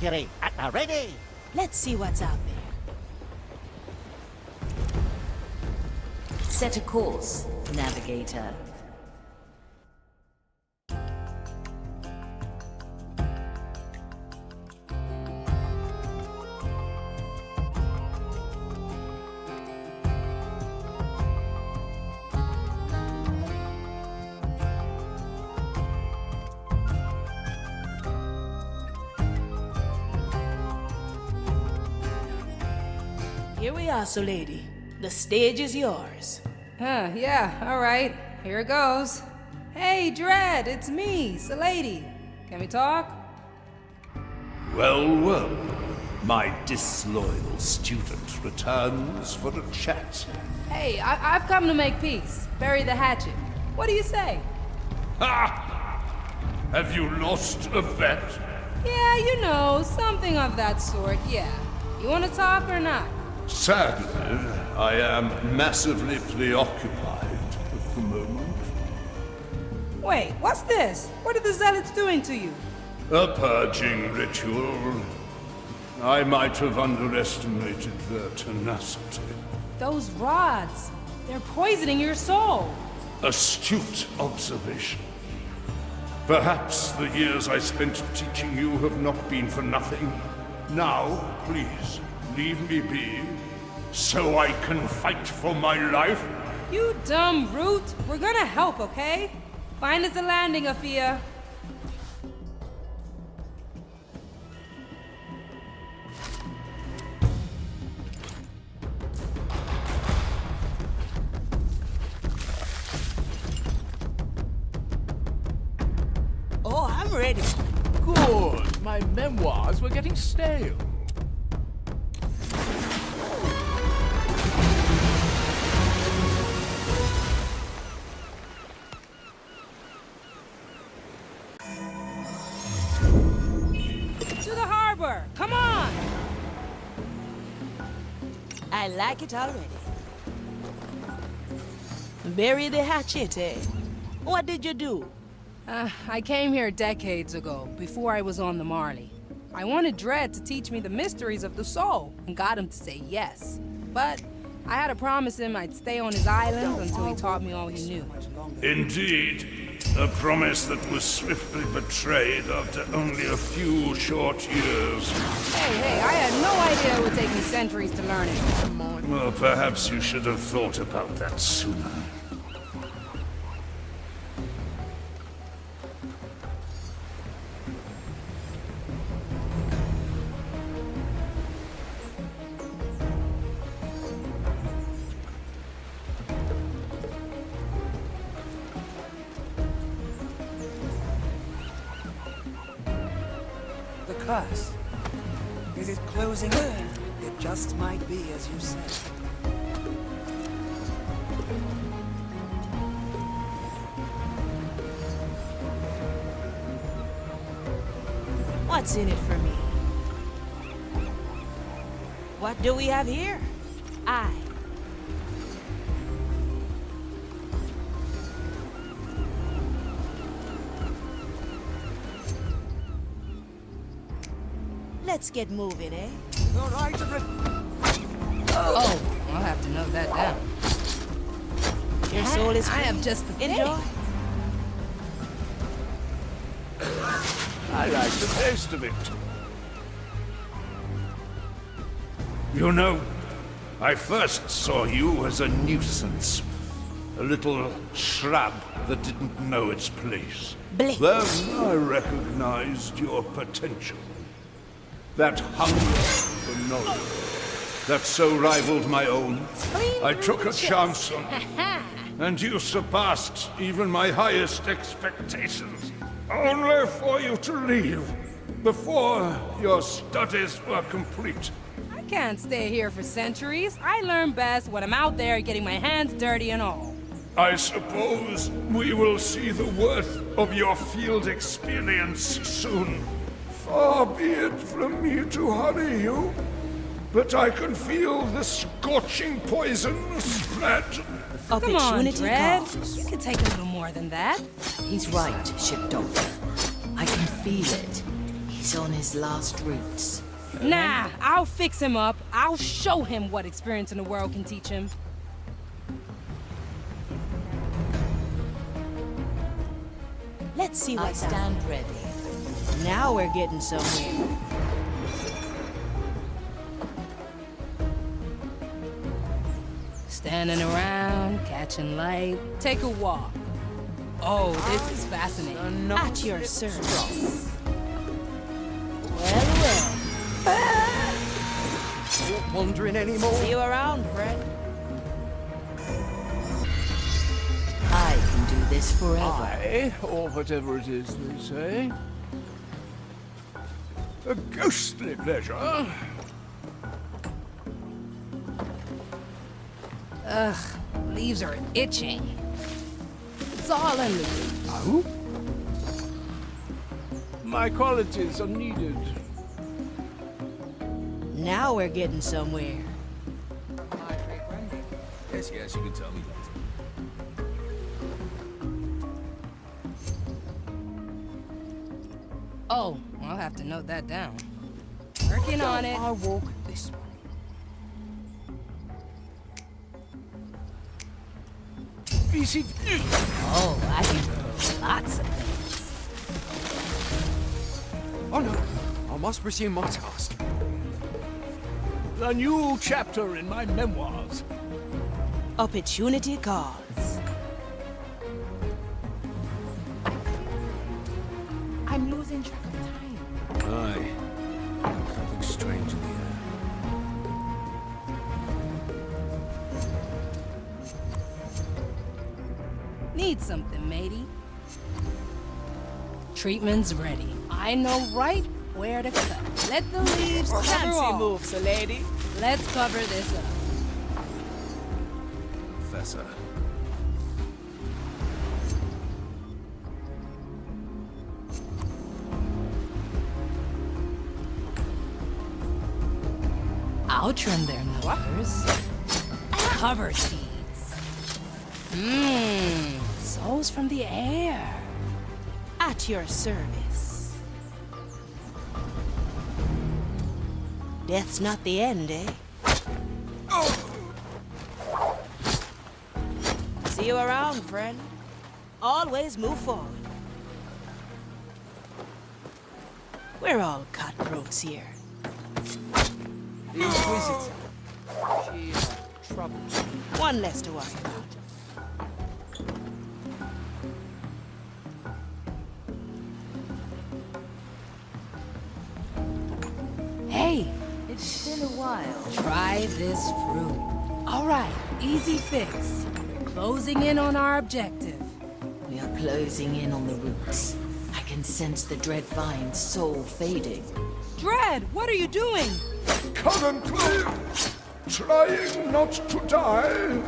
artillery at the ready. Let's see what's out there. Set a course, navigator. Here we are, so lady. The stage is yours. Yeah, alright. Here it goes. Hey, Dread, it's me, Salady. Can we talk? Well, well. My disloyal student returns for a chat. Hey, I've come to make peace. Bury the hatchet. What do you say? Ha! Have you lost a bet? Yeah, you know, something of that sort, yeah. You want to talk or not? Sadly, I am massively preoccupied at the moment. Wait, what's this? What are the zealots doing to you? A purging ritual. I might have underestimated their tenacity. Those rods. They're poisoning your soul. Astute observation. Perhaps the years I spent teaching you have not been for nothing. Now, please, leave me be, so I can fight for my life. You dumb root. We're gonna help, okay? Find us a landing, Afia. Oh, I'm ready. Good. My memoirs were getting stale. To the harbor! Come on! I like it already. Bury the hatchet, eh? What did you do? I came here decades ago, before I was on the Marley. I wanted Dread to teach me the mysteries of the soul, and got him to say yes. But I had to promise him I'd stay on his island until he taught me all he knew. Indeed, a promise that was swiftly betrayed after only a few short years. Hey, I had no idea it would take me centuries to learn it. Well, perhaps you should have thought about that sooner. The curse. Is it closing in? It just might be as you said. What's in it for me? What do we have here? Let's get moving, eh? Your right of Oh, I'll have to note that down. Your soul is free. I have just the thing. Enjoy. I like the taste of it. You know, I first saw you as a nuisance. A little shrub that didn't know its place. Blech. Then I recognized your potential. That hunger for knowledge, that so rivaled my own. I took a chance on you, and you surpassed even my highest expectations. Only for you to leave, before your studies were complete. I can't stay here for centuries. I learn best when I'm out there getting my hands dirty and all. I suppose we will see the worth of your field experience soon. Far be it from me to hurry you, but I can feel the scorching poison spread. Come on, Opportunity Dread. comes. You can take a little more than that. He's right, ship doctor. I can feel it. He's He's on his last routes. Nah, I'll fix him up. I'll show him what experience in the world can teach him. Let's see I what's out. stand ready. Now we're getting somewhere. Standing around, catching light. Take a walk. Oh, this is fascinating. At your service. Well, well. Not wandering anymore. See you around, friend. I can do this forever. I, or whatever it is they say. A ghostly pleasure. Ugh, leaves are itching. It's all in the Oh? My qualities are needed. Now we're getting somewhere. Yes, you can tell me that. Oh, I'll have to note that down. Working on it. I'll walk this way. Visit. Oh, I can do lots of things. Oh no, I must resume my task. A new chapter in my memoirs. Opportunity calls. I'm losing track of time. Aye. Something strange in the air. Need something, matey? Treatment's ready. I know right where to cut. Let the leaves cover Fancy all. moves, a lady. Let's cover this up. Professor. I'll trim their numbers. Cover seeds. Mmm, souls from the air. At your service. Death's not the end, eh? See you around, friend. Always move forward. We're all cutthroats here. The Inquisitor. She's trouble. One less to worry about. Hey, It's been a while. try this fruit. All right, easy fix. We're closing in on our objective. We are closing in on the roots. I can sense the dread vine's soul fading. Dread, what are you doing? Currently, trying not to die.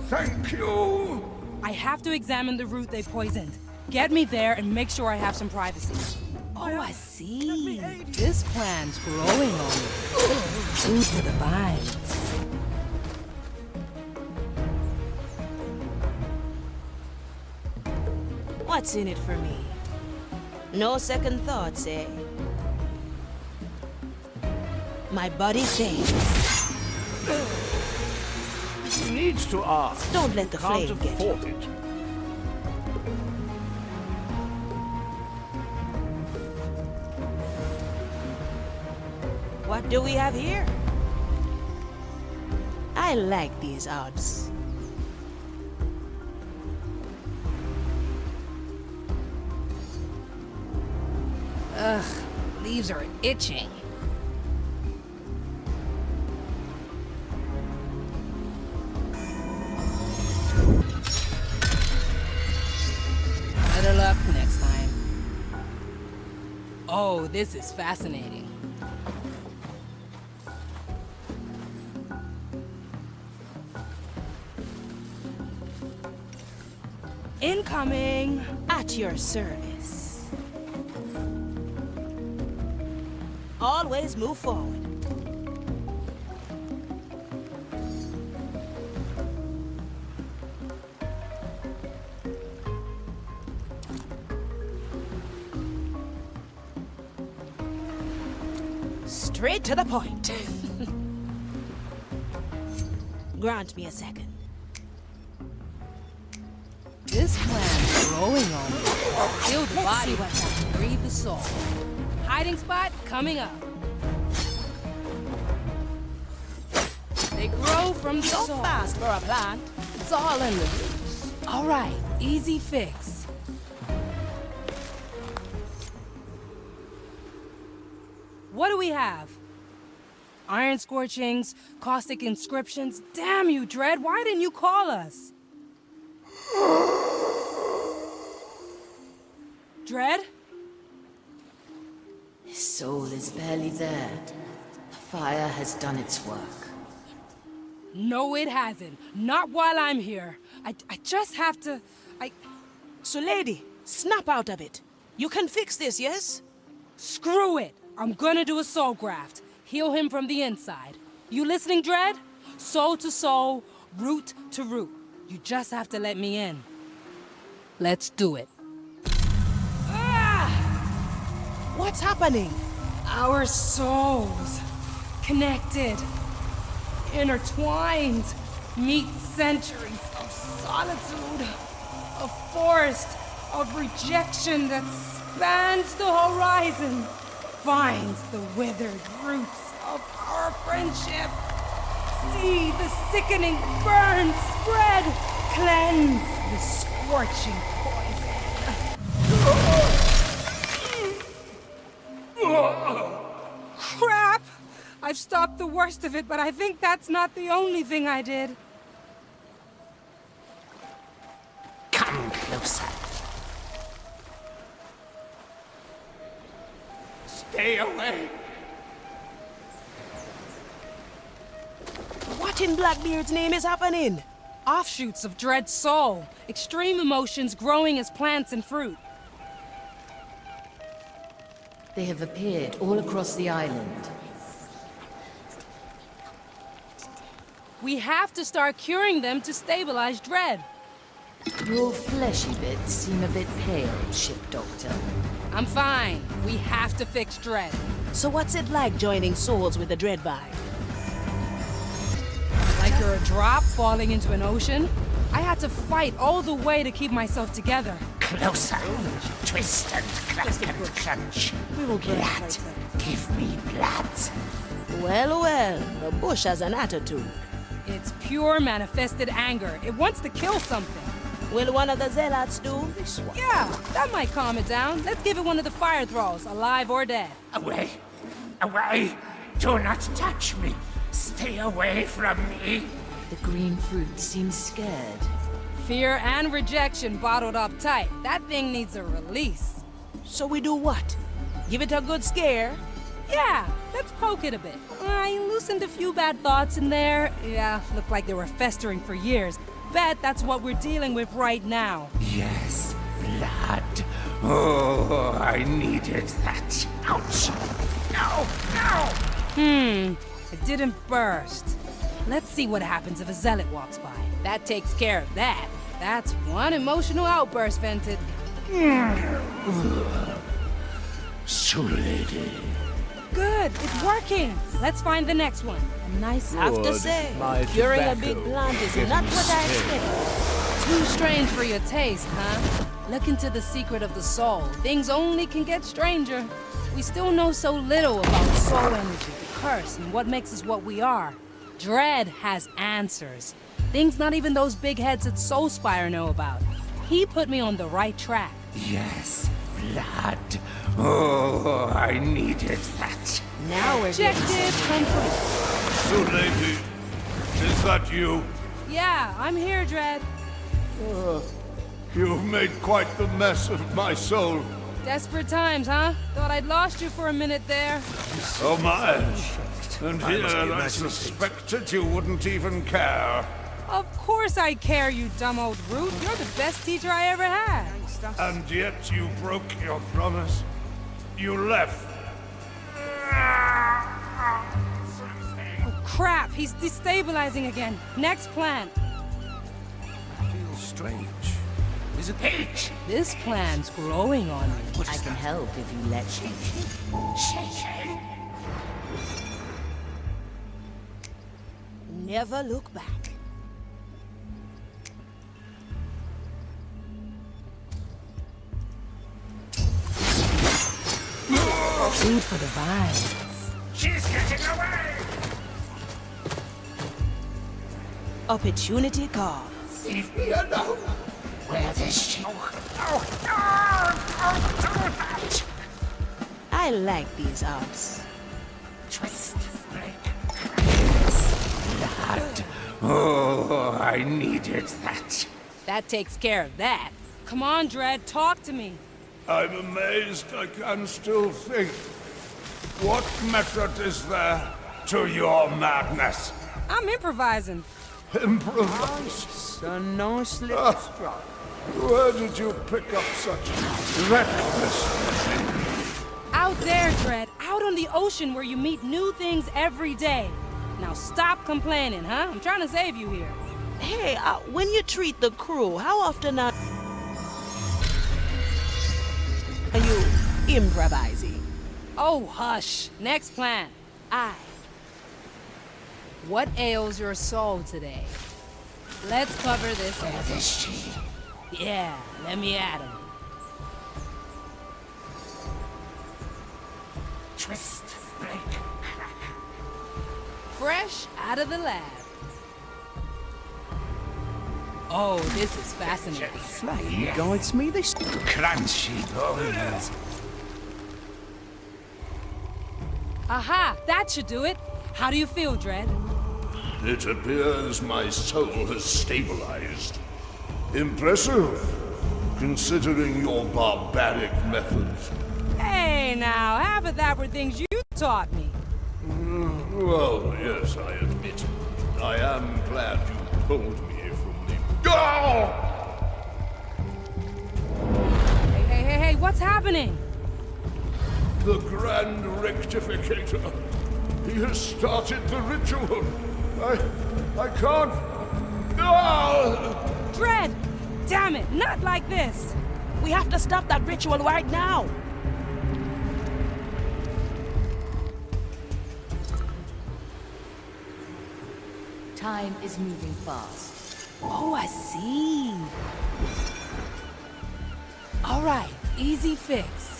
Thank you. I have to examine the root they poisoned. Get me there and make sure I have some privacy. Oh, I see. This plan's growing on me. True to the vines. What's in it for me? No second thoughts, eh? My body thinks. He needs to ask. Don't let the Can't flame get you. afford it. What do we have here? I like these odds. Ugh, leaves are itching. Better luck next time. Oh, this is fascinating. Incoming! At your service. Always move forward. Straight to the point. Grant me a second. This plan's growing on me. Kill the body weapon, breathe the soul. Hiding spot coming up. They grow from the So soul. fast for a plant. It's all in the roots. All right, easy fix. What do we have? Iron scorchings, caustic inscriptions. Damn you, Dread, why didn't you call us? Dread? His soul is barely there. The fire has done its work. No, it hasn't. Not while I'm here. I just have to... So, lady, snap out of it. You can fix this, yes? Screw it! I'm gonna do a soul graft. Heal him from the inside. You listening, Dread? Soul to soul, root to root. You just have to let me in. Let's do it. What's happening? Our souls. Connected. Intertwined. Meet centuries of solitude. A forest of rejection that spans the horizon. Finds the withered roots of our friendship. See the sickening burn spread. Cleanse the scorching poison. Crap! I've stopped the worst of it, but I think that's not the only thing I did. Come closer. Stay away. What in Blackbeard's name is happening? Offshoots of Dread's soul. Extreme emotions growing as plants and fruit. They have appeared all across the island. We have to start curing them to stabilize Dread. Your fleshy bits seem a bit pale, ship doctor. I'm fine. We have to fix Dread. So what's it like joining souls with the Dread vibe? Like you're a drop falling into an ocean? I had to fight all the way to keep myself together. Closer. Twist and crack and crunch. Blood. Give me blood. Well, well, the bush has an attitude. It's pure manifested anger. It wants to kill something. Will one of the zealots do? Yeah, that might calm it down. Let's give it one of the fire throws, alive or dead. Away. Away. Do not touch me. Stay away from me. The green fruit seems scared. Fear and rejection bottled up tight. That thing needs a release. So we do what? Give it a good scare? Yeah, let's poke it a bit. I loosened a few bad thoughts in there. Yeah, looked like they were festering for years. Bet that's what we're dealing with right now. Yes, blood. Oh, I needed that. Ouch. No. It didn't burst. Let's see what happens if a zealot walks by. That takes care of that. That's one emotional outburst vented. So, lady. Good, it's working. Let's find the next one. A nice Have to say, curing a big plant is not what I expected. Too strange for your taste, huh? Look into the secret of the soul. Things only can get stranger. We still know so little about soul energy, the curse, and what makes us what we are. Dread has answers. Things not even those big heads at Soulspire know about. He put me on the right track. Yes, blood. Oh, I needed that. Now we're getting Objective complete. So, lady, is that you? Yeah, I'm here, Dread. You've made quite the mess of my soul. Desperate times, huh? Thought I'd lost you for a minute there. Oh my. And I here must be I imagining suspected you wouldn't even care. Of course I care, you dumb old root. You're the best teacher I ever had. And yet you broke your promise. You left. Oh, crap. He's destabilizing again. Next plan. Feels strange. Is it H. This plan's growing on me. I can help if you let me. Shaking. Never look back. Food for the vines. She's getting away! Opportunity calls. Leave me alone! Where is she? Oh, don't that! I like these arts. Twist, break, blood. Oh, I needed that. That takes care of that. Come on, Dread, talk to me. I'm amazed I can still think. What method is there to your madness? I'm improvising. Improvise. A nice little stroke. Where did you pick up such recklessness? Out there, Dread. Out on the ocean where you meet new things every day. Now stop complaining, huh? I'm trying to save you here. Hey, when you treat the crew, how often are you improvising? Oh, hush. Next plan. What ails your soul today? Let's cover this. Where is she? Yeah, let me at him. Twist, break, Fresh out of the lab. Oh, this is fascinating. Flame guides me this. crunchy bones. Aha, that should do it. How do you feel, Dread? It appears my soul has stabilized. Impressive, considering your barbaric methods. Hey, now, half of that were things you taught me. Well, yes, I admit. I am glad you pulled me from the... Oh! Hey, what's happening? The Grand Rectificator. He has started the ritual. I can't... Ah! Dread! Damn it, not like this! We have to stop that ritual right now. Time is moving fast. Oh, I see. All right, easy fix.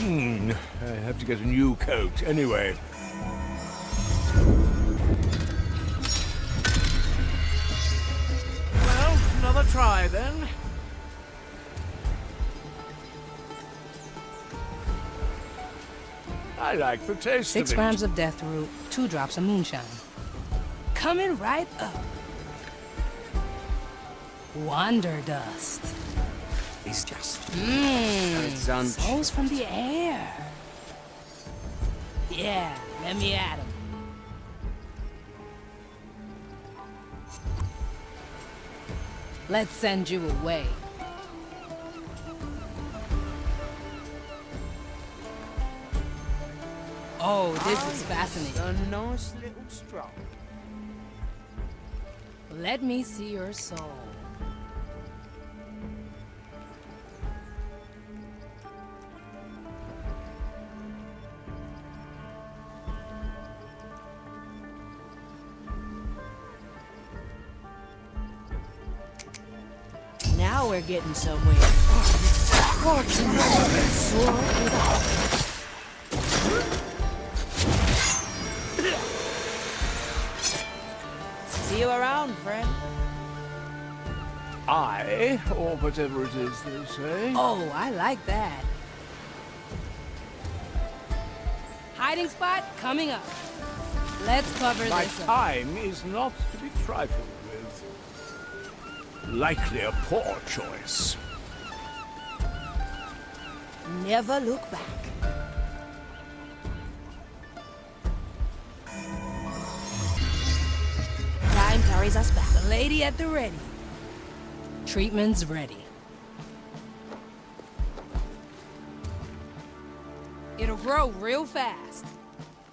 I have to get a new coat anyway. Well, another try then. I like the taste 6 of it. grams of death root, 2 drops of moonshine. Coming right up. Wonder dust. It's just. Mmm. Souls from the air. Yeah, let me at him. Let's send you away. Oh, this is fascinating. A nice little stroke. Let me see your soul. Now we're getting somewhere. See you around, friend. I, or whatever it is they say. Oh, I like that. Hiding spot coming up. Let's cover My this up. time is not to be trifled with. Likely a poor choice. Never look back. Time carries us back. The lady at the ready. Treatment's ready. It'll grow real fast.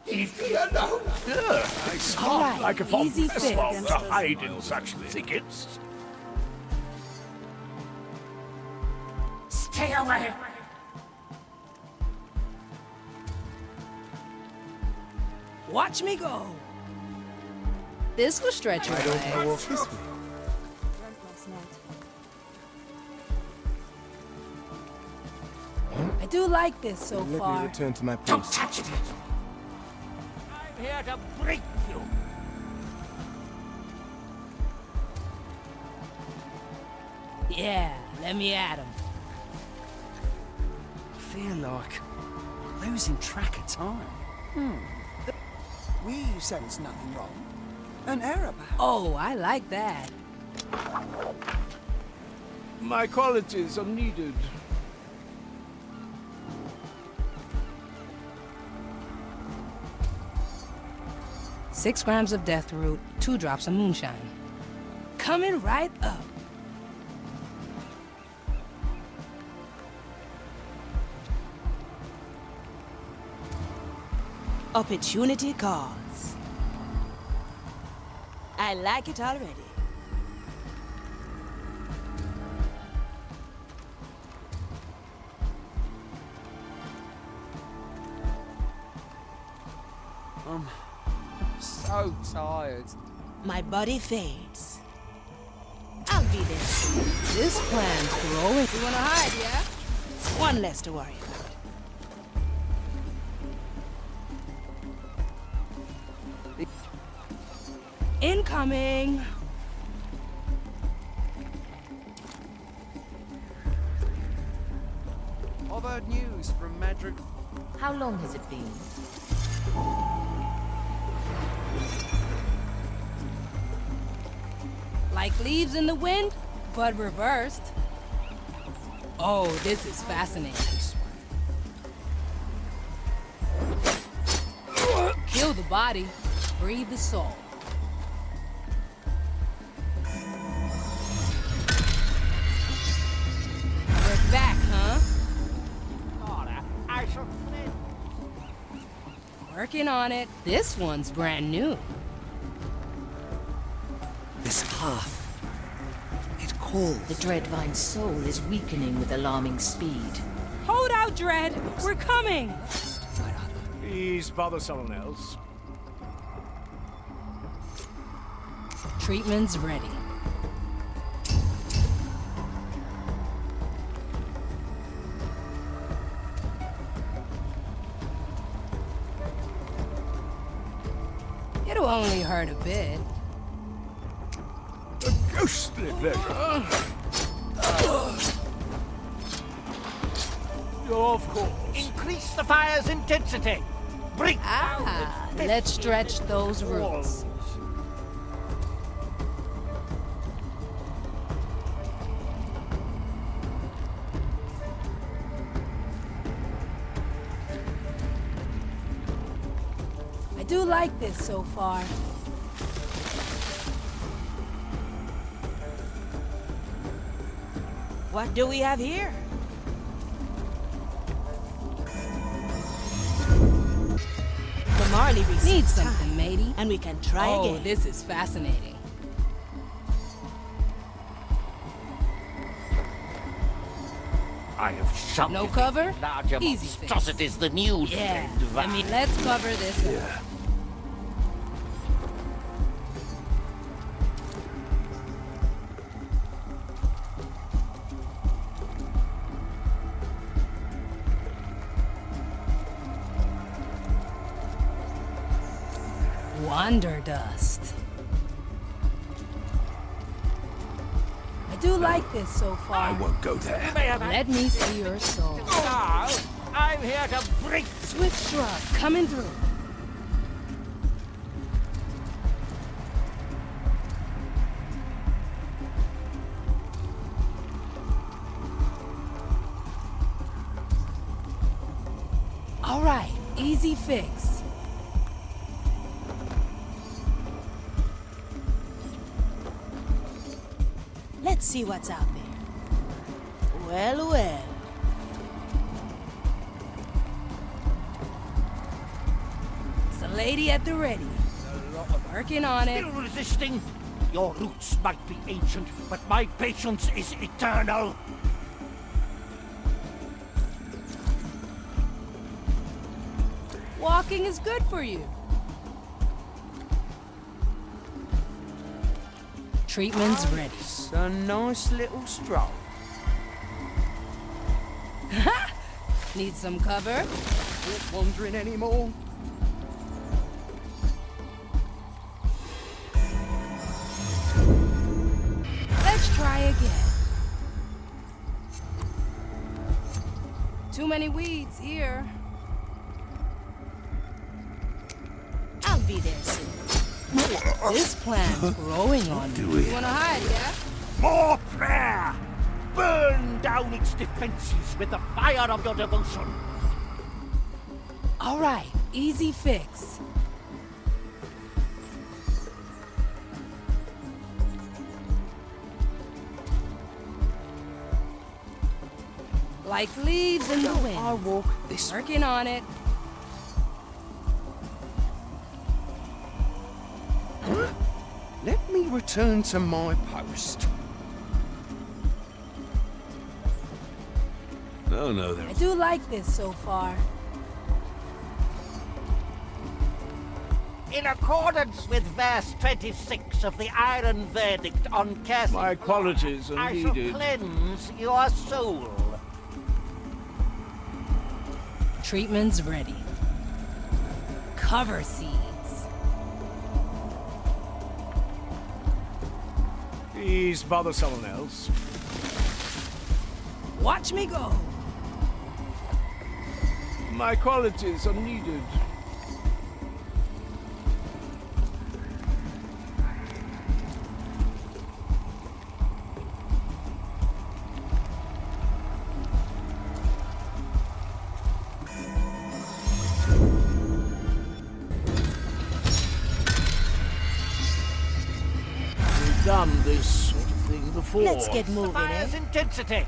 Leave me alone! I smell All right, like a easy fond fix. to hide in such thickets. Stay away! Watch me go. This will stretch your legs. Walk this way. I do like this so Let me far. return to my Don't post. touch me! I'm here to break you! Yeah, let me at him. I feel like losing track of time. We sense nothing wrong. An error, perhaps. Oh, I like that. My qualities are needed. 6 grams of death root, 2 drops of moonshine. Coming right up. Opportunity calls. I like it already. So tired. My body fades. I'll be there soon. This plan's growing. You wanna hide, yeah? One less to worry about. Incoming. I've heard news from Madrid. How long has it been? Like leaves in the wind, but reversed. Oh, this is fascinating. Kill the body, breathe the soul. We're back, huh? Laura, I shall fled. Working on it. This one's brand new. This path. It calls. The Dreadvine's soul is weakening with alarming speed. Hold out, Dread. We're coming. Please bother someone else. Treatment's ready. It'll only hurt a bit. A ghostly pleasure. Of course. Increase the fire's intensity! Break Ah, let's stretch those roots. I do like this so far. What do we have here? The Marley Need receives something, time, matey. and we can try Oh, again. this is fascinating. I have shot No cover? larger Easy fix. monstrosities than you, Yeah, devouring. let's cover this up. Wonder dust. I do like this so far. I won't go there. You may have Let me see your soul. now. I'm here to break. Swift shrug coming through. All right, easy fix. Let's see what's out there. Well, well. It's a lady at the ready. Working on it. Still resisting? Your roots might be ancient, but my patience is eternal. Walking is good for you. Treatment's ready. It's a nice little stroll. Need some cover? Not wandering anymore. Let's try again. Too many weeds here. I'll be there soon. This plant's growing on me. You wanna hide, yeah? More prayer! Burn down its defenses with the fire of your devotion. All right, easy fix. Like leaves in the wind. I'll walk this way. Working on it. Let me return to my post. No, I there's... do like this so far. In accordance with verse 26 of the Iron Verdict on Cassie, My qualities are I shall needed. cleanse your soul. Treatment's ready. Cover seeds. Please bother someone else. Watch me go. My qualities are needed. We've done this sort of thing before. Let's get moving, Fire's eh? intensity.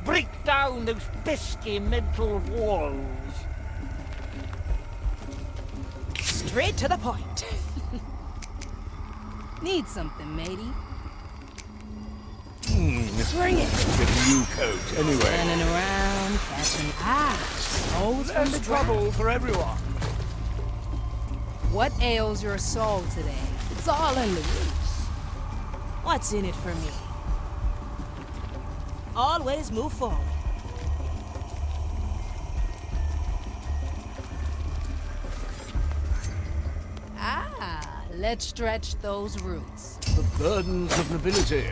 Break down those pesky mental walls. Straight to the point. Need something, matey. Bring it. Get a new coat, anyway. Standing around, catching souls from the Less trouble. trouble for everyone. What ails your soul today? It's all in the roots. What's in it for me? Always move forward. Let's stretch those roots. The burdens of nobility.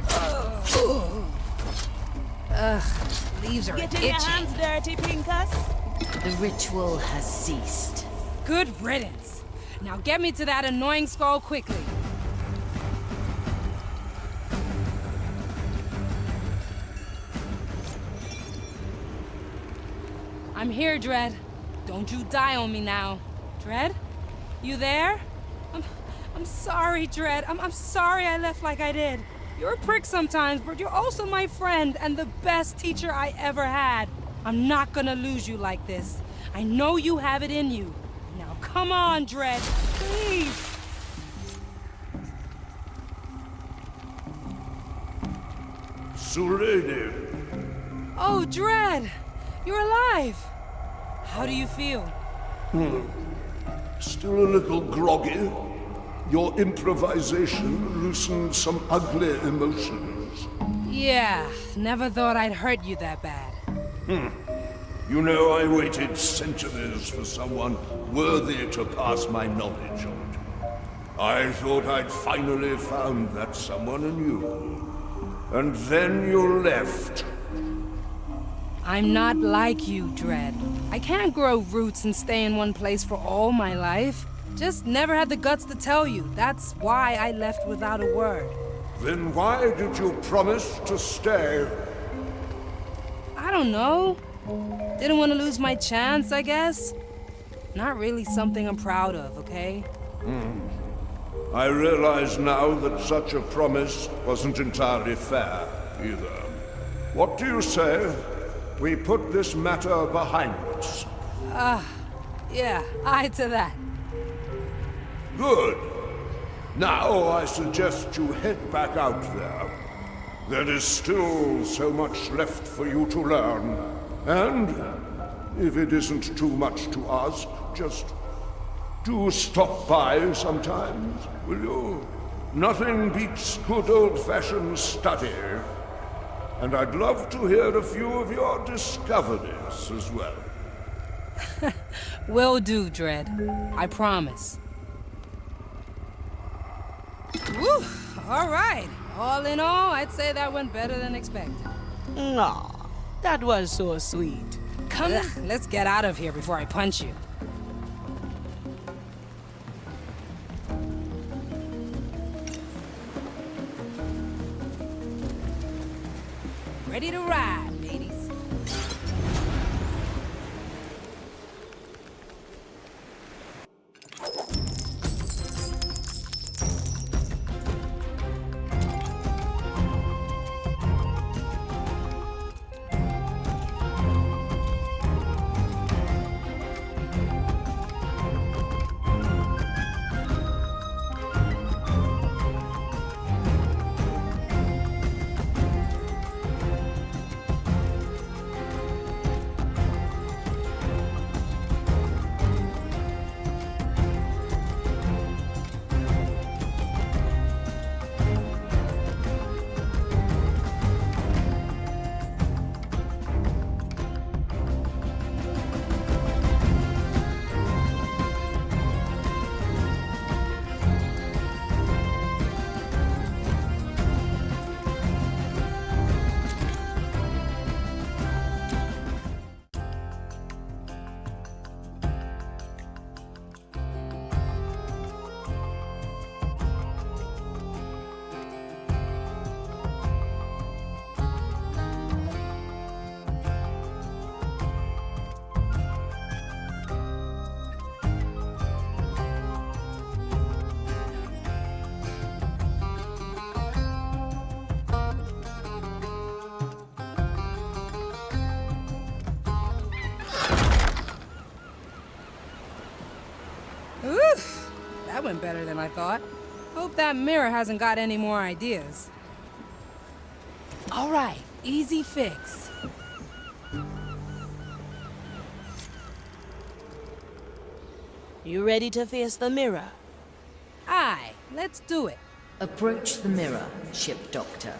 Leaves are Getting your itchy. hands dirty, Pinkas? The ritual has ceased. Good riddance. Now get me to that annoying skull quickly. I'm here, Dread. Don't you die on me now. Dread? You there? I'm sorry, Dread. I'm sorry I left like I did. You're a prick sometimes, but you're also my friend and the best teacher I ever had. I'm not gonna lose you like this. I know you have it in you. Now come on, Dread. Please. Surrender. Oh, Dread. You're alive. How do you feel? Still a little groggy. Your improvisation loosened some ugly emotions. Yeah, never thought I'd hurt you that bad. You know, I waited centuries for someone worthy to pass my knowledge on to. I thought I'd finally found that someone in you. And then you left. I'm not like you, Dread. I can't grow roots and stay in one place for all my life. Just never had the guts to tell you. That's why I left without a word. Then why did you promise to stay? I don't know. Didn't want to lose my chance, I guess. Not really something I'm proud of, okay? I realize now that such a promise wasn't entirely fair, either. What do you say? We put this matter behind us. Yeah, aye to that. Good. Now I suggest you head back out there. There is still so much left for you to learn. And, if it isn't too much to ask, just do stop by sometimes, will you? Nothing beats good old-fashioned study. And I'd love to hear a few of your discoveries as well. Will do, Dread. I promise. Woo! All right. All in all, I'd say that went better than expected. Aw, that was so sweet. Come on, let's get out of here before I punch you. Ready to ride, ladies. Oof! That went better than I thought. Hope that mirror hasn't got any more ideas. All right, easy fix. You ready to face the mirror? Aye, let's do it. Approach the mirror, ship doctor.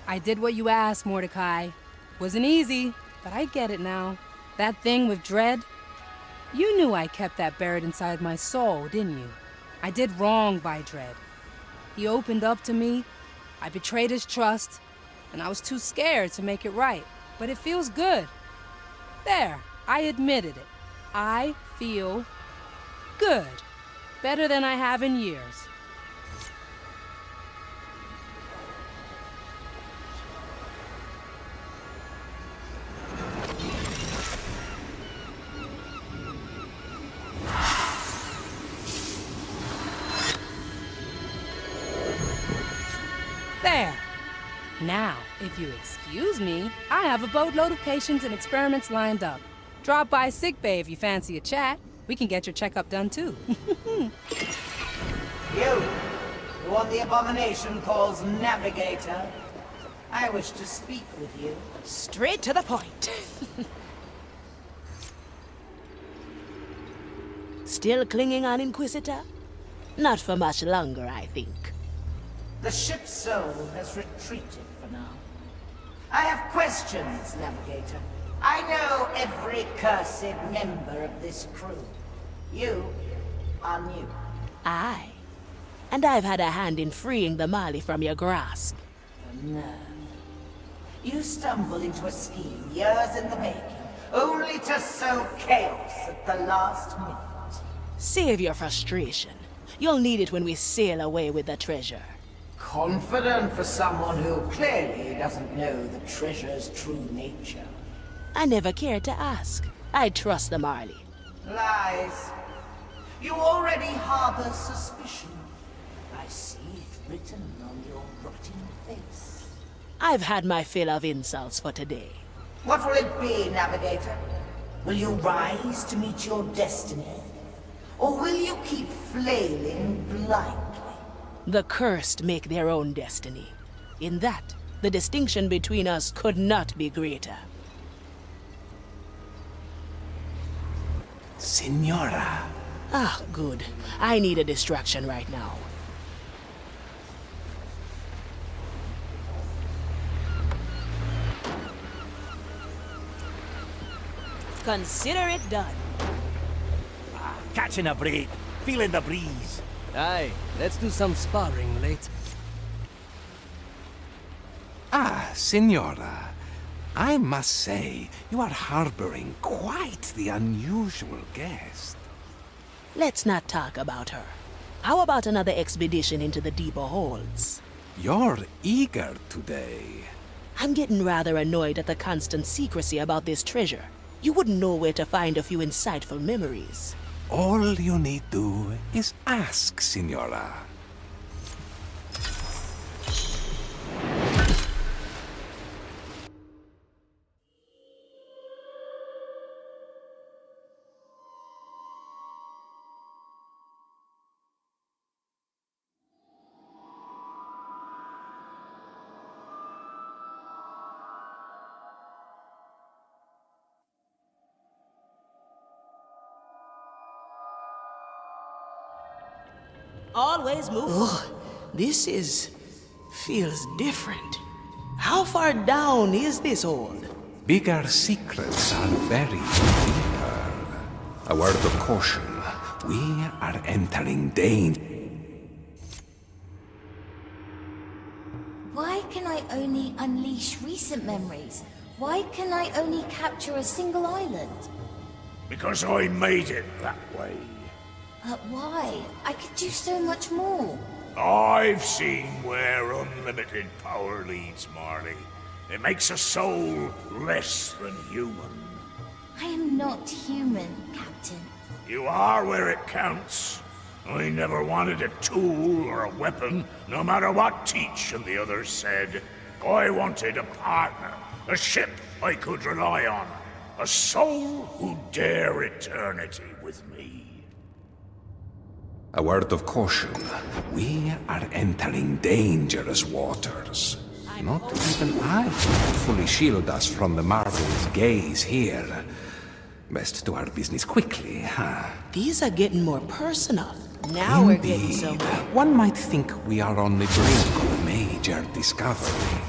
I did what you asked, Mordecai. Wasn't easy, but I get it now. That thing with Dread, you knew I kept that buried inside my soul, didn't you? I did wrong by Dread. He opened up to me, I betrayed his trust, and I was too scared to make it right. But it feels good. There, I admitted it. I feel good. Better than I have in years. There. Now, if you excuse me, I have a boatload of patients and experiments lined up. Drop by sickbay if you fancy a chat. We can get your checkup done too. You! The one the abomination calls Navigator. I wish to speak with you. Straight to the point. Still clinging on, Inquisitor? Not for much longer, I think. The ship's soul has retreated for now. I have questions, Navigator. I know every cursed member of this crew. You are new. Aye. And I've had a hand in freeing the Mali from your grasp. The nerve. You stumbled into a scheme years in the making, only to sow chaos at the last minute. Save your frustration. You'll need it when we sail away with the treasure. Confident for someone who clearly doesn't know the treasure's true nature. I never cared to ask. I trust the Marley. Lies. You already harbor suspicion. I see it written on your rotting face. I've had my fill of insults for today. What will it be, Navigator? Will you rise to meet your destiny? Or will you keep flailing blindly? The cursed make their own destiny. In that, the distinction between us could not be greater. Signora. Ah, good. I need a distraction right now. consider it done. Catching a break, feeling the breeze. Aye, let's do some sparring later. Ah, Signora. I must say, you are harboring quite the unusual guest. Let's not talk about her. How about another expedition into the deeper holds? You're eager today. I'm getting rather annoyed at the constant secrecy about this treasure. You wouldn't know where to find a few insightful memories. All you need do is ask, Signora. Always move. Ugh, feels different. How far down is this hold? Bigger secrets are buried deeper. A word of caution. We are entering danger. Why can I only unleash recent memories? Why can I only capture a single island? Because I made it that way. But why? I could do so much more. I've seen where unlimited power leads, Marley. It makes a soul less than human. I am not human, Captain. You are where it counts. I never wanted a tool or a weapon, no matter what Teach and the others said. I wanted a partner, a ship I could rely on, a soul who'd dare eternity with me. A word of caution. We are entering dangerous waters. Not even I can fully shield us from the Marvel's gaze here. Best do our business quickly, huh? These are getting more personal. Now we're getting somewhere. One might think we are on the brink of a major discovery.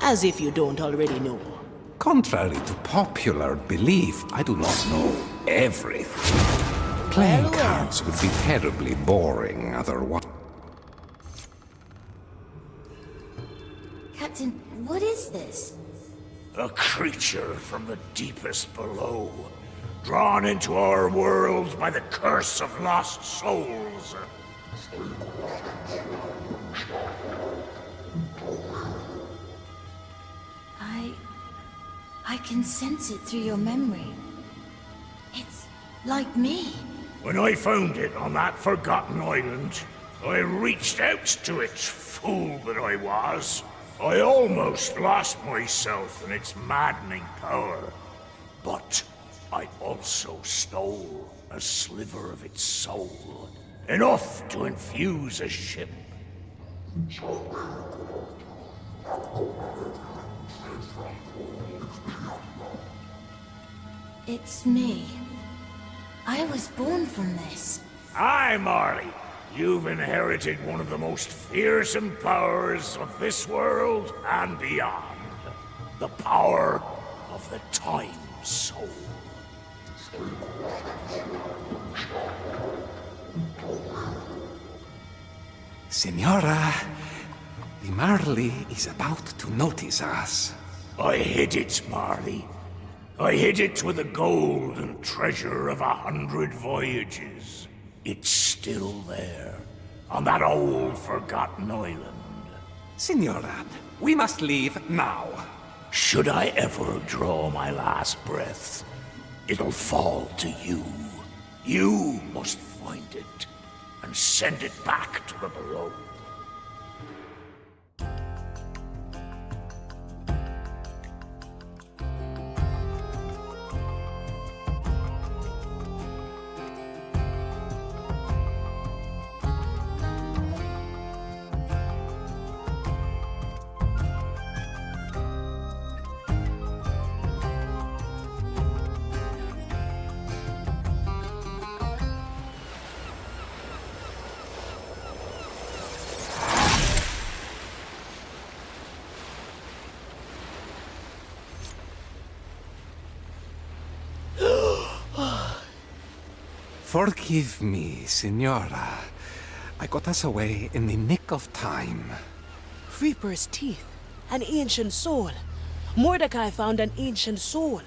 As if you don't already know. Contrary to popular belief, I do not know everything. Playing cards would be terribly boring otherwise. Captain, what is this? A creature from the deepest below, drawn into our world by the curse of lost souls. I can sense it through your memory. It's like me. When I found it on that forgotten island, I reached out to it, fool that I was. I almost lost myself in its maddening power. But I also stole a sliver of its soul. Enough to infuse a ship. It's me. I was born from this. Aye, Marley. You've inherited one of the most fearsome powers of this world and beyond. The power of the Time Soul. Signora, the Marley is about to notice us. I hid it, Marley. I hid it with the gold and treasure of 100 voyages. It's still there, on that old forgotten island. Signora, we must leave now. Should I ever draw my last breath, it'll fall to you. You must find it, and send it back to the below. Forgive me, Signora. I got us away in the nick of time. Reaper's teeth. An ancient soul. Mordecai found an ancient soul.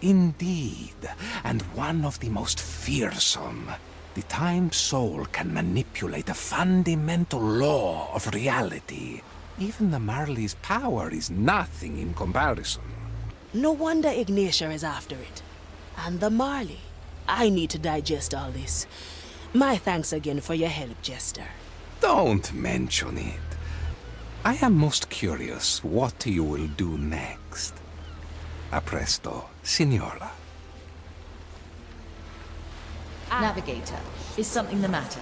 Indeed, and one of the most fearsome. The Time Soul can manipulate a fundamental law of reality. Even the Marley's power is nothing in comparison. No wonder Ignatia is after it. And the Marley. I need to digest all this. My thanks again for your help, Jester. Don't mention it. I am most curious what you will do next. A presto, Signora. Navigator, is something the matter?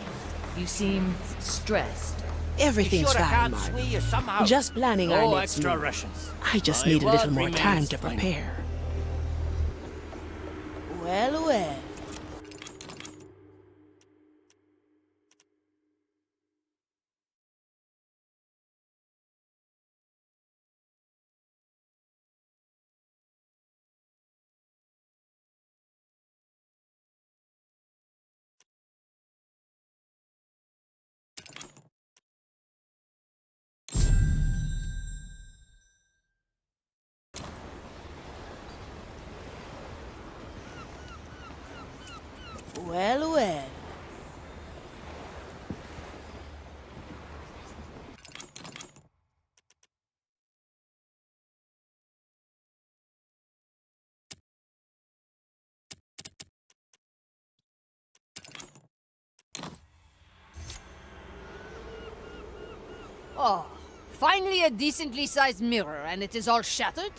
You seem stressed. Everything's fine, Marley. Just planning our No next extra move. rations. I just My need a little word more time remains to final. prepare. Well, well. Well, well. Oh, finally a decently sized mirror, and it is all shattered?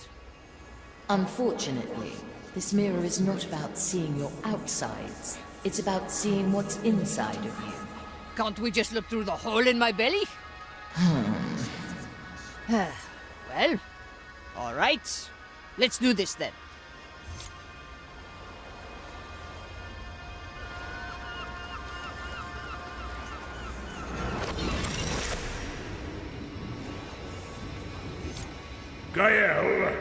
Unfortunately, this mirror is not about seeing your outsides. It's about seeing what's inside of you. Can't we just look through the hole in my belly? Well, all right. Let's do this then. Gael,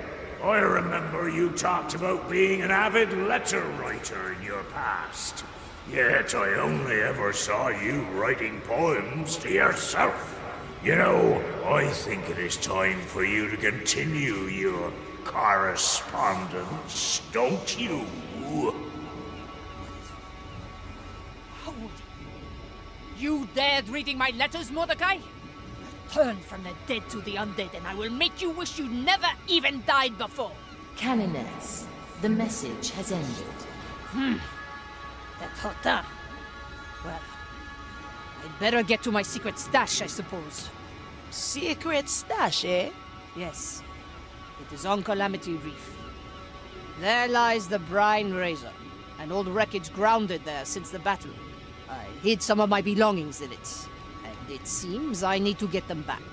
I remember you talked about being an avid letter writer in your past. Yet I only ever saw you writing poems to yourself. You know, I think it is time for you to continue your correspondence, don't you? How would you dared reading my letters, Mordecai? Turn from the dead to the undead, and I will make you wish you'd never even died before. Canoness, the message has ended. That hurt. Well, I'd better get to my secret stash, I suppose. Secret stash, eh? Yes. It is on Calamity Reef. There lies the Brine Razor, an old wreckage grounded there since the battle. I hid some of my belongings in it, and it seems I need to get them back.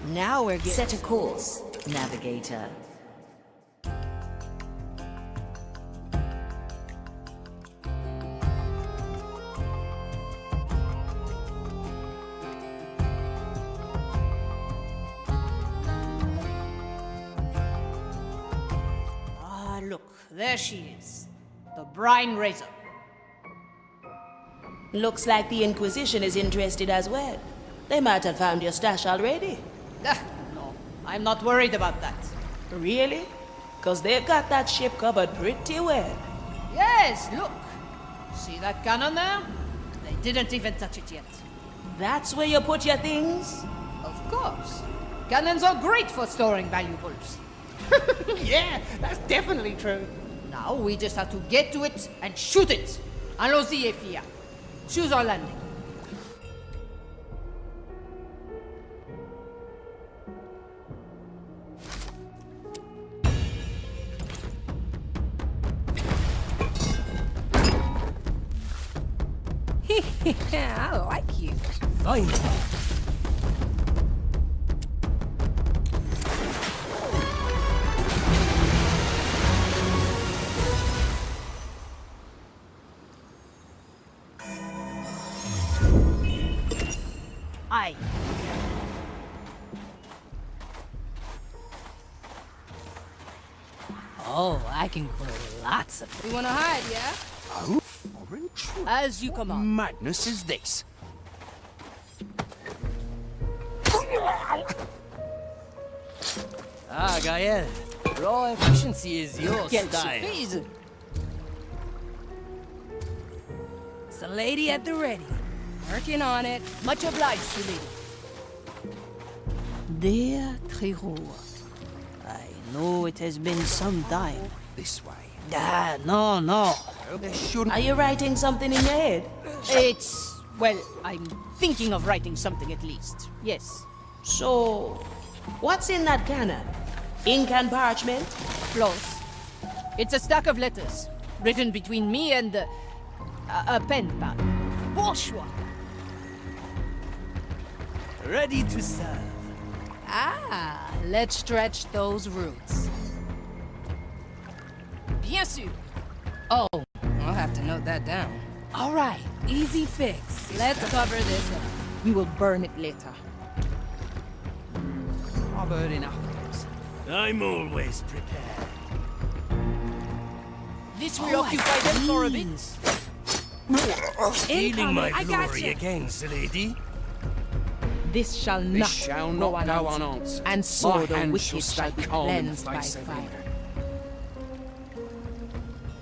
Now we're getting... Set a course, Navigator. Ah, look, there she is. The Brine Razor. Looks like the Inquisition is interested as well. They might have found your stash already. No, I'm not worried about that. Really? 'Cause they've got that ship covered pretty well. Yes, look. See that cannon there? They didn't even touch it yet. That's where you put your things? Of course. Cannons are great for storing valuables. Yeah, that's definitely true. Now we just have to get to it and shoot it. Allons-y, Fia. Choose our landing. I like you. Fine. Aye. Oh, I can grow lots of them. You wanna hide, yeah? Oh, foreign troops. As you command. Madness is this? Ah, Gael. Raw efficiency is your style. It's a lady at the ready. Working on it. Much obliged, lady. Dear Trihua, I know it has been some time. This way. Ah, no. There shouldn't. Are you writing something in your head? It's... well, I'm thinking of writing something at least. Yes. So, what's in that cannon? Ink and parchment? Close. It's a stack of letters, written between me and a pen pal. Bourgeois. Ready to serve. Ah, let's stretch those roots. Bien sûr. Oh, I'll have to note that down. All right, easy fix. Let's cover this up. We will burn it later. I've heard enough of this. I'm always prepared. This will occupy them for a bit. Stealing my I got glory you. again, lady. This shall This not shall go not go unanswered. unanswered. And so My the hands wicked shall shall stay be calm in the cleansed by face of fire. evil.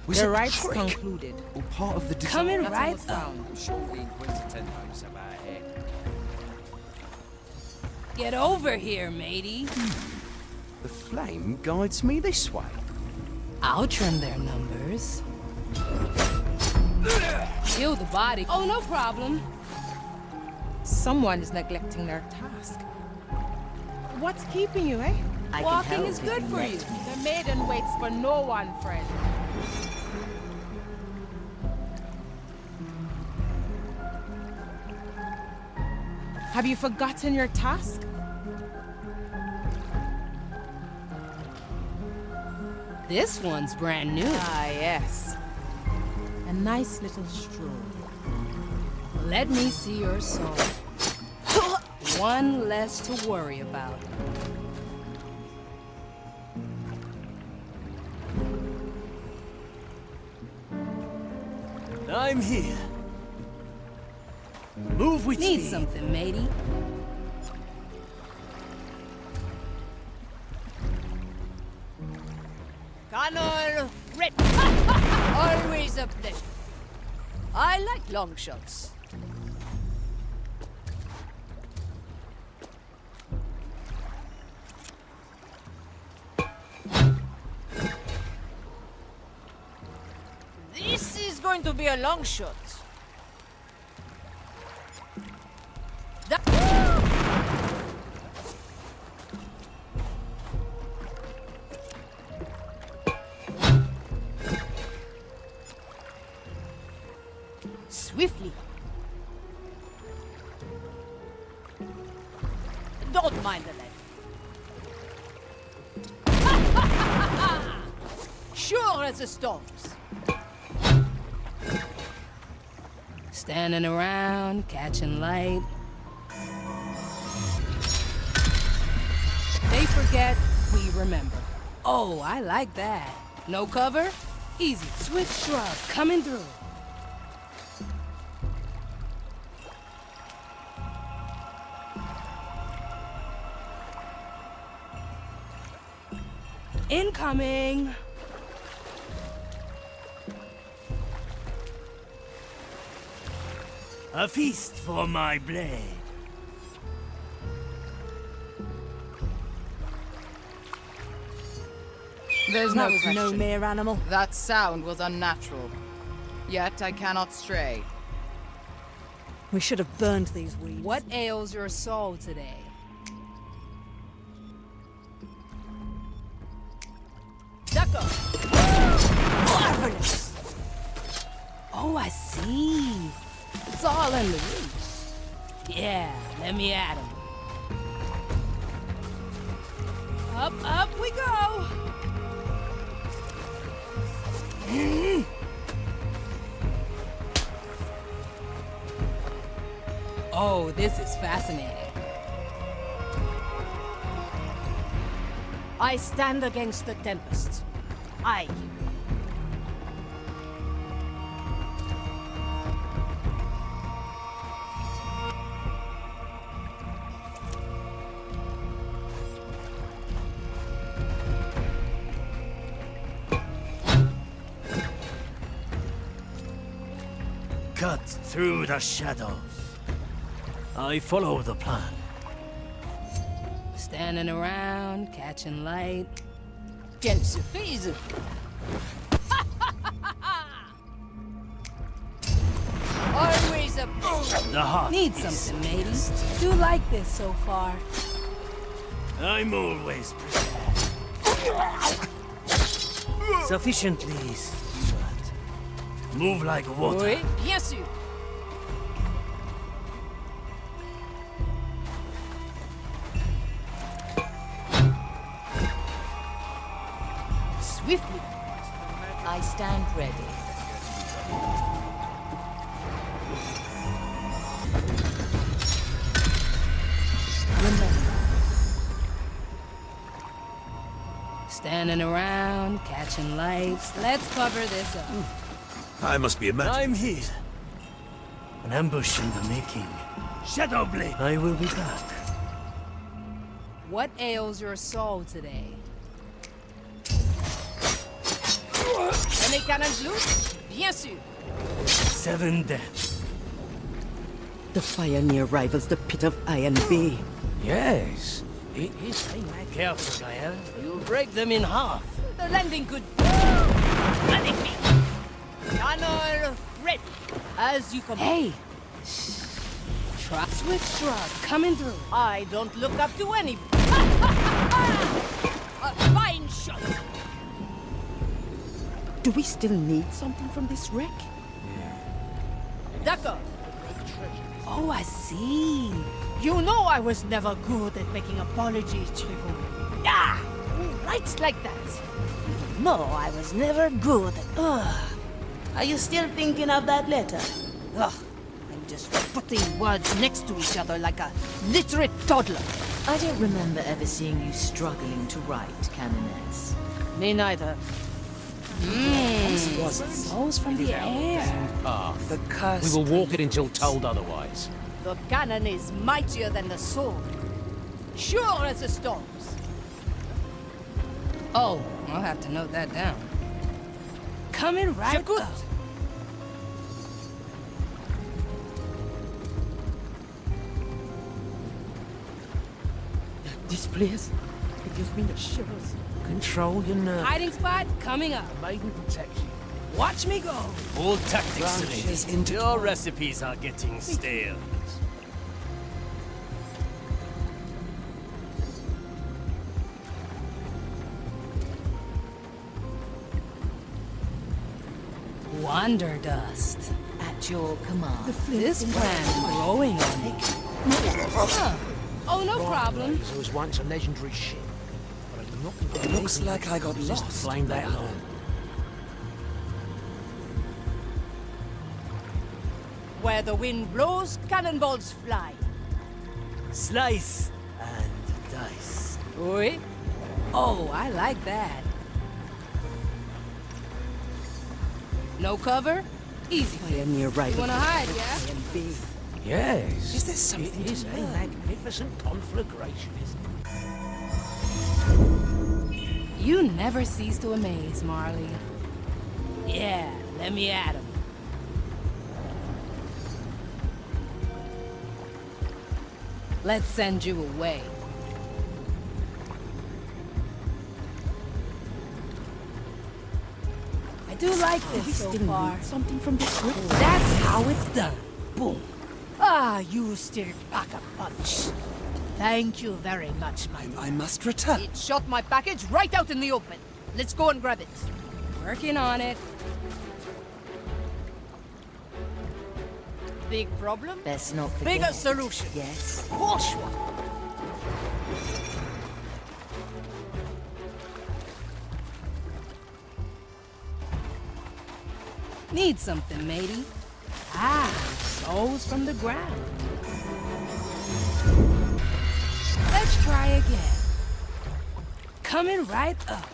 Was The it a rites trick? concluded. Or part of the design? Coming Nothing right was up. found. I'm sure the Inquisitor knows about it. Get over here, matey. The flame guides me this way. I'll trim their numbers. Kill the body. Oh, no problem. Someone is neglecting their task. What's keeping you, eh? Walking is good for you. The maiden waits for no one, friend. Have you forgotten your task? This one's brand new. Ah, yes. A nice little stroll. Let me see your soul. One less to worry about. I'm here. Move with Need speed. something, matey. Cannon ready. Always a pleasure. I like long shots. This is going to be a long shot. Swiftly. Don't mind the leg. Sure as the storms. Standing around, catching light. They forget, we remember. Oh, I like that. No cover? Easy. Swift shrug, coming through. Incoming! A feast for my blade. There's No no question. no mere animal. That sound was unnatural. Yet I cannot stray. We should have burned these weeds. What ails your soul today? Marvelous! Oh, I see. It's all in the roots. Yeah, let me at him. Up we go! Oh, this is fascinating. I stand against the tempest. Aye. Cut through the shadows. I follow the plan. Standing around, catching light. Quelle surprise! Always a The heart Need is something, matey. best. Do like this so far. I'm always prepared. Sufficiently sweat. Move like water. Oui, bien sûr. Swiftly. I stand ready. Remember. Standing around, catching lights. Let's cover this up. I must be imagining. I'm here. An ambush in the making. Shadow Blade. I will be back. What ails your soul today? Any cannons loose? Bien sûr. 7 deaths. The fire near rivals the pit of Iron Bay. Yes. It is. Careful, Gael. You'll break them in half. The landing could... Magnifique. Cannon ready. As you command. Hey! Swift shrug, coming through. I don't look up to any... A fine shot. Do we still need something from this wreck? D'accord. Oh, I see. You know I was never good at making apologies, Chico. Ah! Right like that. No, I was never good at... Are you still thinking of that letter? Ugh. I'm just putting words next to each other like a literate toddler. I don't remember ever seeing you struggling to write, Canoness. Me neither. Souls from the air. The curse. We will walk it until told otherwise. The cannon is mightier than the sword. Sure as the storms. Oh, I'll have to note that down. Coming right J'écoute. up. This place, it gives me the shivers. Control your nerves. Hiding spot coming up. Maiden protection. Watch me go. All tactics Branches today. into Your recipes are getting stale. Wanderdust. At your command. This plant's growing on me. Huh. Oh, no problem. There was once a legendary ship, but I do not think It looks like I got resist lost. the flame that long. Where the wind blows, cannonballs fly. Slice and dice. Oui. Oh, I like that. No cover? Easy. Fire near rivals. You wanna hide, yeah? Iron Bay. Yes. Is there something It is to a learn? magnificent conflagration, isn't it? You never cease to amaze, Marley. Yeah, let me at him. Let's send you away. I do like this so Still far. need something from this wreck. That's how it's done. Boom. Ah, you still pack a punch. Thank you very much, my I must return. It shot my package right out in the open. Let's go and grab it. Working on it. Big problem? Best not forget. Bigger solution. Yes. Push one. Need something, matey. Ah, souls from the ground. Let's try again. Coming right up.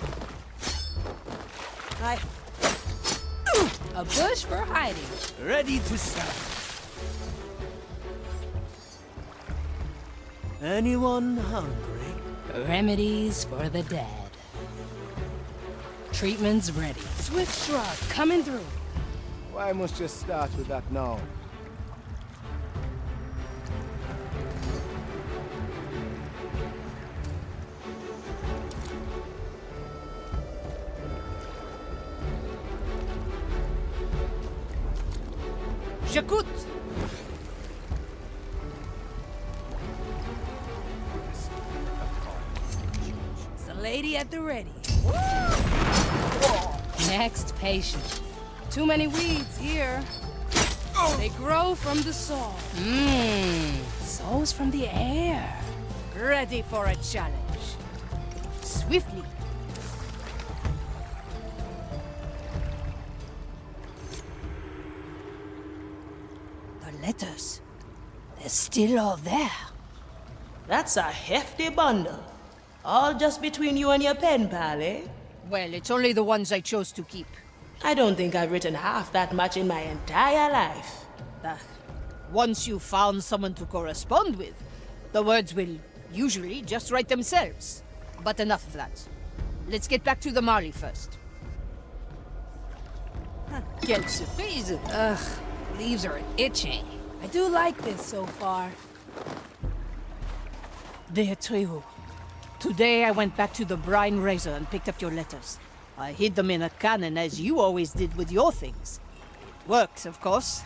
A bush for hiding. Ready to start. Anyone hungry? Remedies for the dead. Treatment's ready. Swift shrug coming through. Why must you start with that now? J'écoute! It's the lady at the ready. Next patient. Too many weeds here. They grow from the soul. Souls from the air. Ready for a challenge. Swiftly. The letters. They're still all there. That's a hefty bundle. All just between you and your pen pal, eh? Well, it's only the ones I chose to keep. I don't think I've written half that much in my entire life. Once you've found someone to correspond with, the words will usually just write themselves. But enough of that. Let's get back to the Marley first. Quelle surprise! Ugh, leaves are itching. I do like this so far. Dear Trio, today I went back to the Brine Razor and picked up your letters. I hid them in a cannon as you always did with your things. Worked, of course.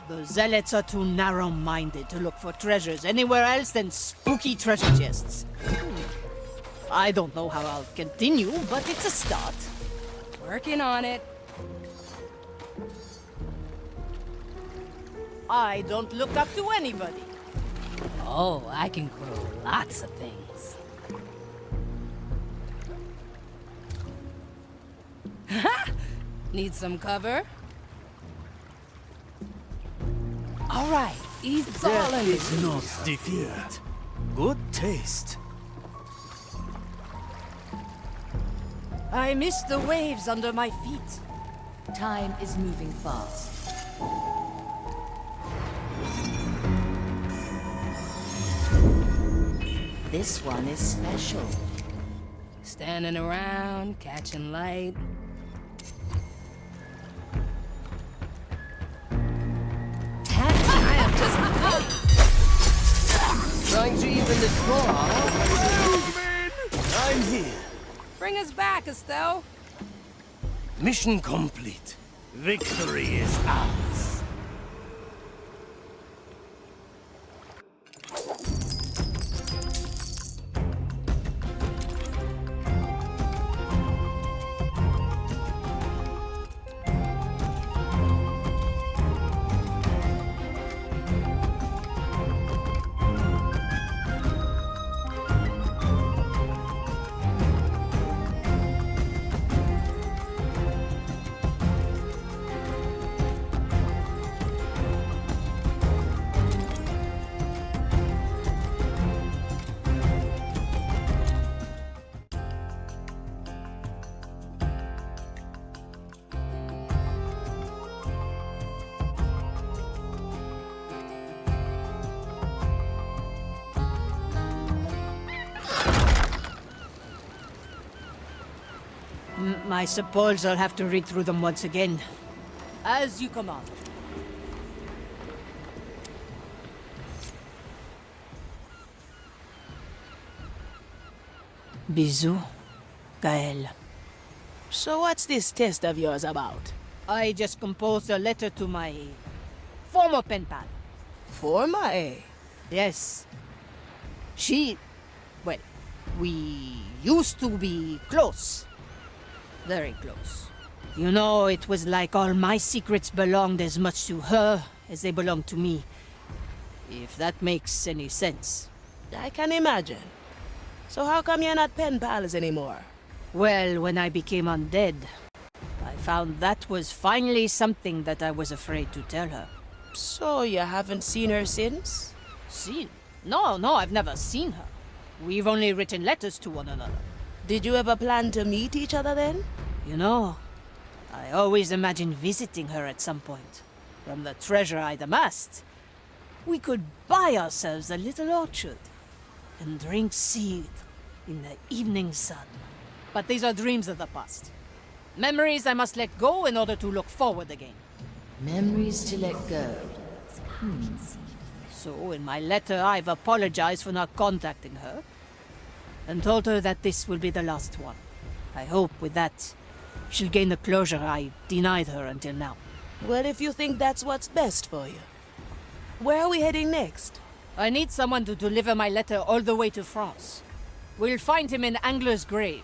The Zealots are too narrow-minded to look for treasures anywhere else than spooky treasure chests. I don't know how I'll continue, but it's a start. Working on it. I don't look up to anybody. Oh, I can grow lots of things. Need some cover? All right, it's all Death in is not defeat. Good taste. I miss the waves under my feet. Time is moving fast. This one is special. Standing around, catching light. I am just Trying to even the score, I'm here. Bring us back, Estelle. Mission complete. Victory is ours. I suppose I'll have to read through them once again. As you command. Bisous, Gaël. So what's this test of yours about? I just composed a letter to my former pen pal. Former, eh? Yes. She... well, we used to be close. Very close. You know, it was like all my secrets belonged as much to her as they belonged to me. If that makes any sense. I can imagine. So how come you're not pen pals anymore? Well, when I became undead, I found that was finally something that I was afraid to tell her. So you haven't seen her since? Seen? No, I've never seen her. We've only written letters to one another. Did you ever plan to meet each other then? You know, I always imagined visiting her at some point. From the treasure I'd amassed, we could buy ourselves a little orchard and drink seed in the evening sun. But these are dreams of the past. Memories I must let go in order to look forward again. Memories to let go. So, in my letter, I've apologized for not contacting her, and told her that this will be the last one. I hope with that, she'll gain the closure I denied her until now. Well, if you think that's what's best for you. Where are we heading next? I need someone to deliver my letter all the way to France. We'll find him in Angler's grave.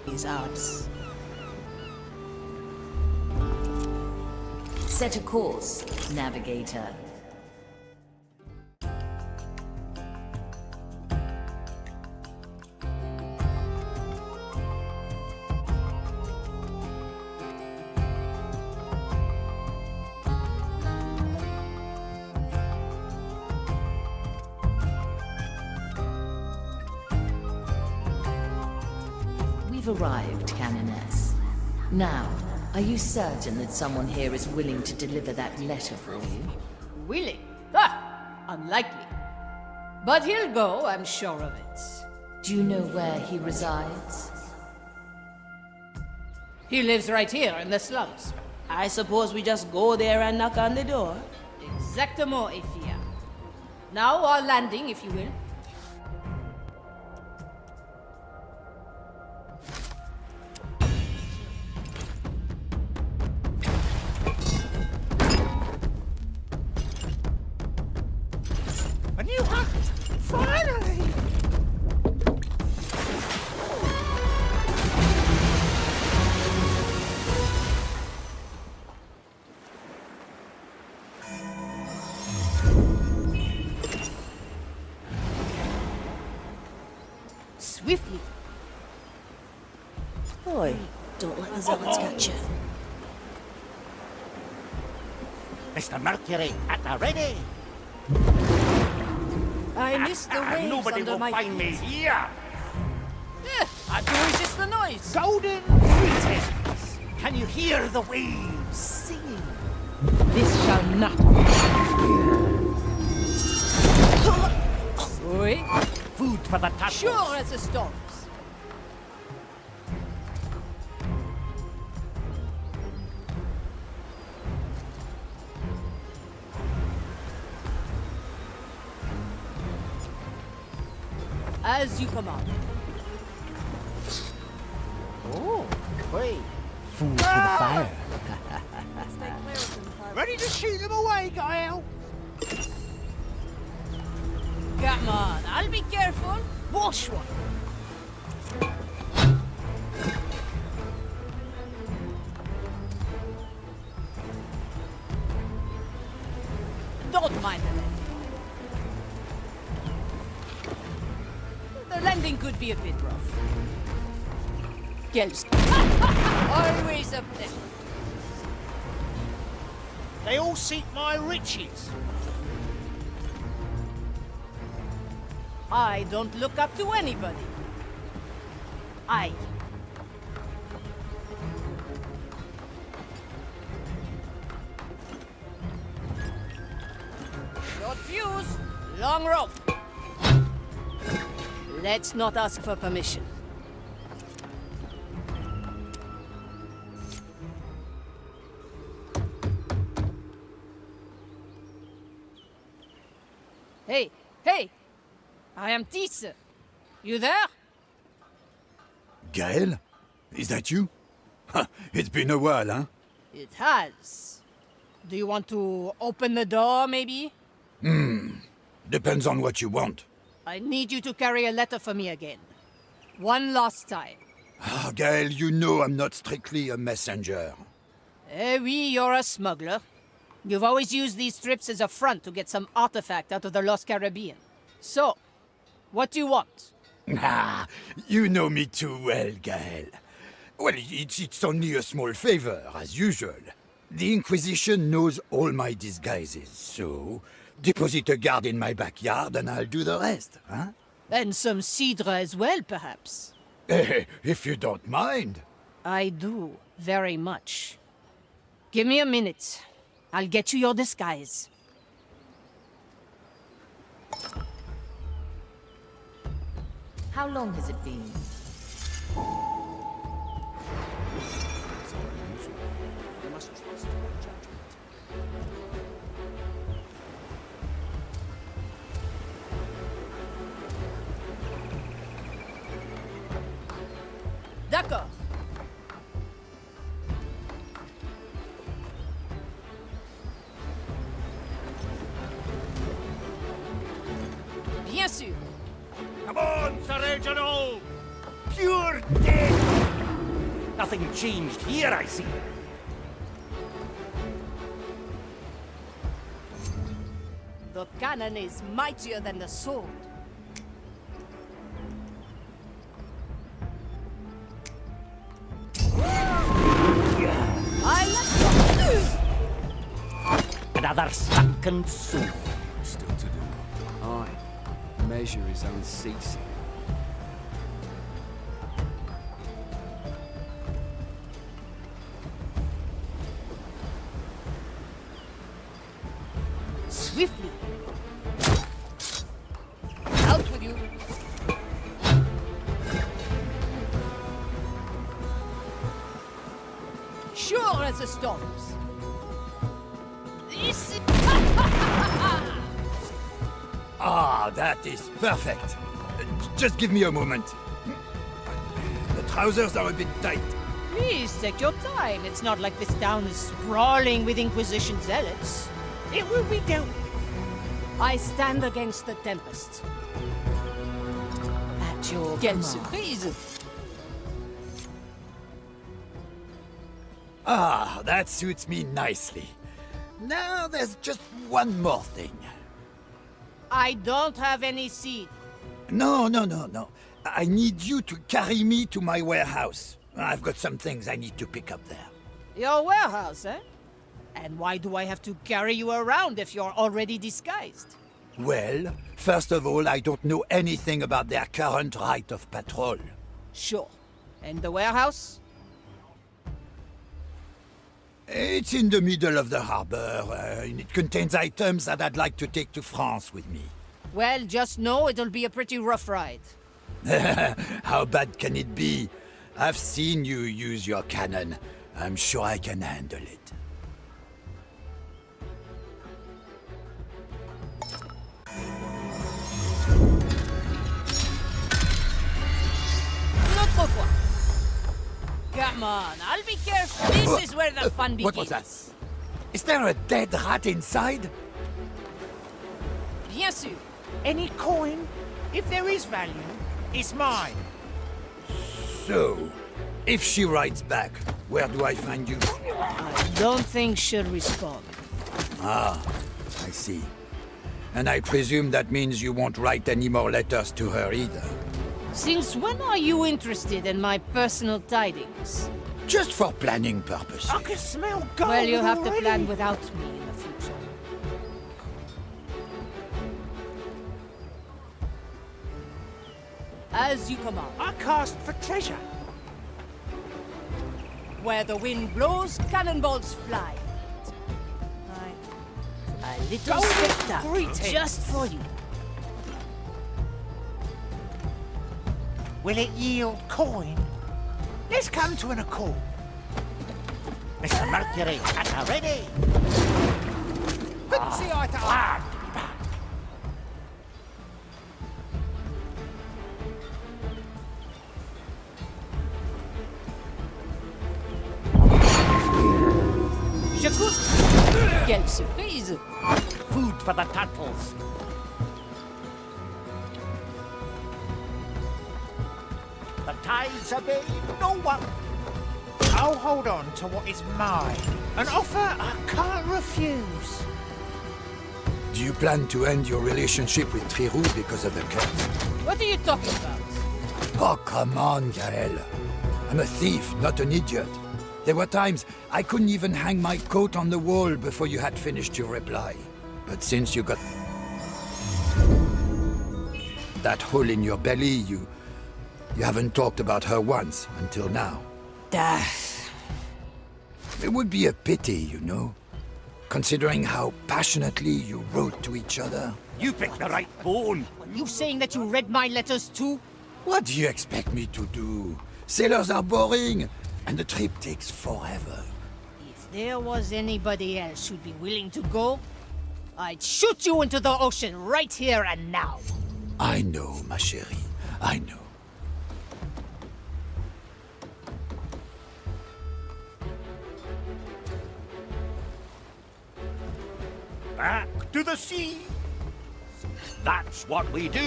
These odds. Set a course, navigator. We've arrived, Canoness. Now, are you certain that someone here is willing to deliver that letter for you? Willing? Ah! Unlikely. But he'll go, I'm sure of it. Do you know where he resides? He lives right here in the slums. I suppose we just go there and knock on the door? Exactement, Ifia. Now our landing, if you will. A new hunt! Finally! Swiftly. Ahoy, don't let the zealots catch you. Mr. Mercury, at the ready! I missed the waves Nobody under will my find me feet. here! I can resist the noise. Golden greetings! Can you hear the waves singing? This shall not be. Food for the tassels. Sure as the storms. As you command. Oh, wait. Food for the fire. Ready to shoot them away, Gael? Come on, I'll be careful. Wash one. Don't mind the landing. The landing could be a bit rough. Gels. Always a pleasure. They all seek my riches. I don't look up to anybody. I. Short fuse, long rope. Let's not ask for permission. Hey, hey! I am Tisse. You there? Gael? Is that you? It's been a while, huh? It has. Do you want to open the door, maybe? Depends on what you want. I need you to carry a letter for me again. One last time. Ah, Gael, you know I'm not strictly a messenger. Eh oui, you're a smuggler. You've always used these trips as a front to get some artifact out of the Lost Caribbean. So, what do you want? Ah, you know me too well, Gael. Well, it's only a small favor, as usual. The Inquisition knows all my disguises, so deposit a guard in my backyard and I'll do the rest, huh? And some cidre as well, perhaps. If you don't mind. I do, very much. Give me a minute. I'll get you your disguise. How long has it been? D'accord. Bien sûr. Come on, Sir Reginald! Pure death! Nothing changed here, I see. The cannon is mightier than the sword. Another second soul. Still to do. Aye. Measure his own ceasing. Swiftly. Out with you. Sure as the storms. This is... Ah, that is perfect. Just give me a moment. The trousers are a bit tight. Please take your time. It's not like this town is sprawling with Inquisition zealots. It will be dealt with. I stand against the Tempest. At your Quelle command. surprise! Ah, that suits me nicely. Now there's just one more thing. I don't have any seed. No. I need you to carry me to my warehouse. I've got some things I need to pick up there. Your warehouse, eh? And why do I have to carry you around if you're already disguised? Well, first of all, I don't know anything about their current right of patrol. Sure. And the warehouse? It's in the middle of the harbor. It contains items that I'd like to take to France with me. Well, just know it'll be a pretty rough ride. How bad can it be? I've seen you use your cannon. I'm sure I can handle it. L'autre fois. Come on, I'll be careful. This is where the fun begins. What was that? Is there a dead rat inside? Bien sûr. Any coin, if there is value, it's mine. So, if she writes back, where do I find you? I don't think she'll respond. Ah, I see. And I presume that means you won't write any more letters to her either. Since when are you interested in my personal tidings? Just for planning purposes. I can smell gold Well, you have already. to plan without me in the future. As you command. I cast for treasure. Where the wind blows, cannonballs fly. A little Golden spectacle greeting. just for you. Will it yield coin? Let's come to an accord. Mr. Mercury, at the ready. Couldn't see eye to eye. J'écoute. Quelle surprise! Food for the turtles. The tides obey no one. I'll hold on to what is mine. An offer I can't refuse. Do you plan to end your relationship with Triru because of the curse? What are you talking about? Oh, come on, Gael. I'm a thief, not an idiot. There were times I couldn't even hang my coat on the wall before you had finished your reply. But since you got... that hole in your belly, you haven't talked about her once until now. It would be a pity, you know, considering how passionately you wrote to each other. You picked the right bone. You saying that you read my letters too? What do you expect me to do? Sailors are boring, and the trip takes forever. If there was anybody else who'd be willing to go, I'd shoot you into the ocean right here and now. I know, ma chérie. I know. Back to the sea. That's what we do.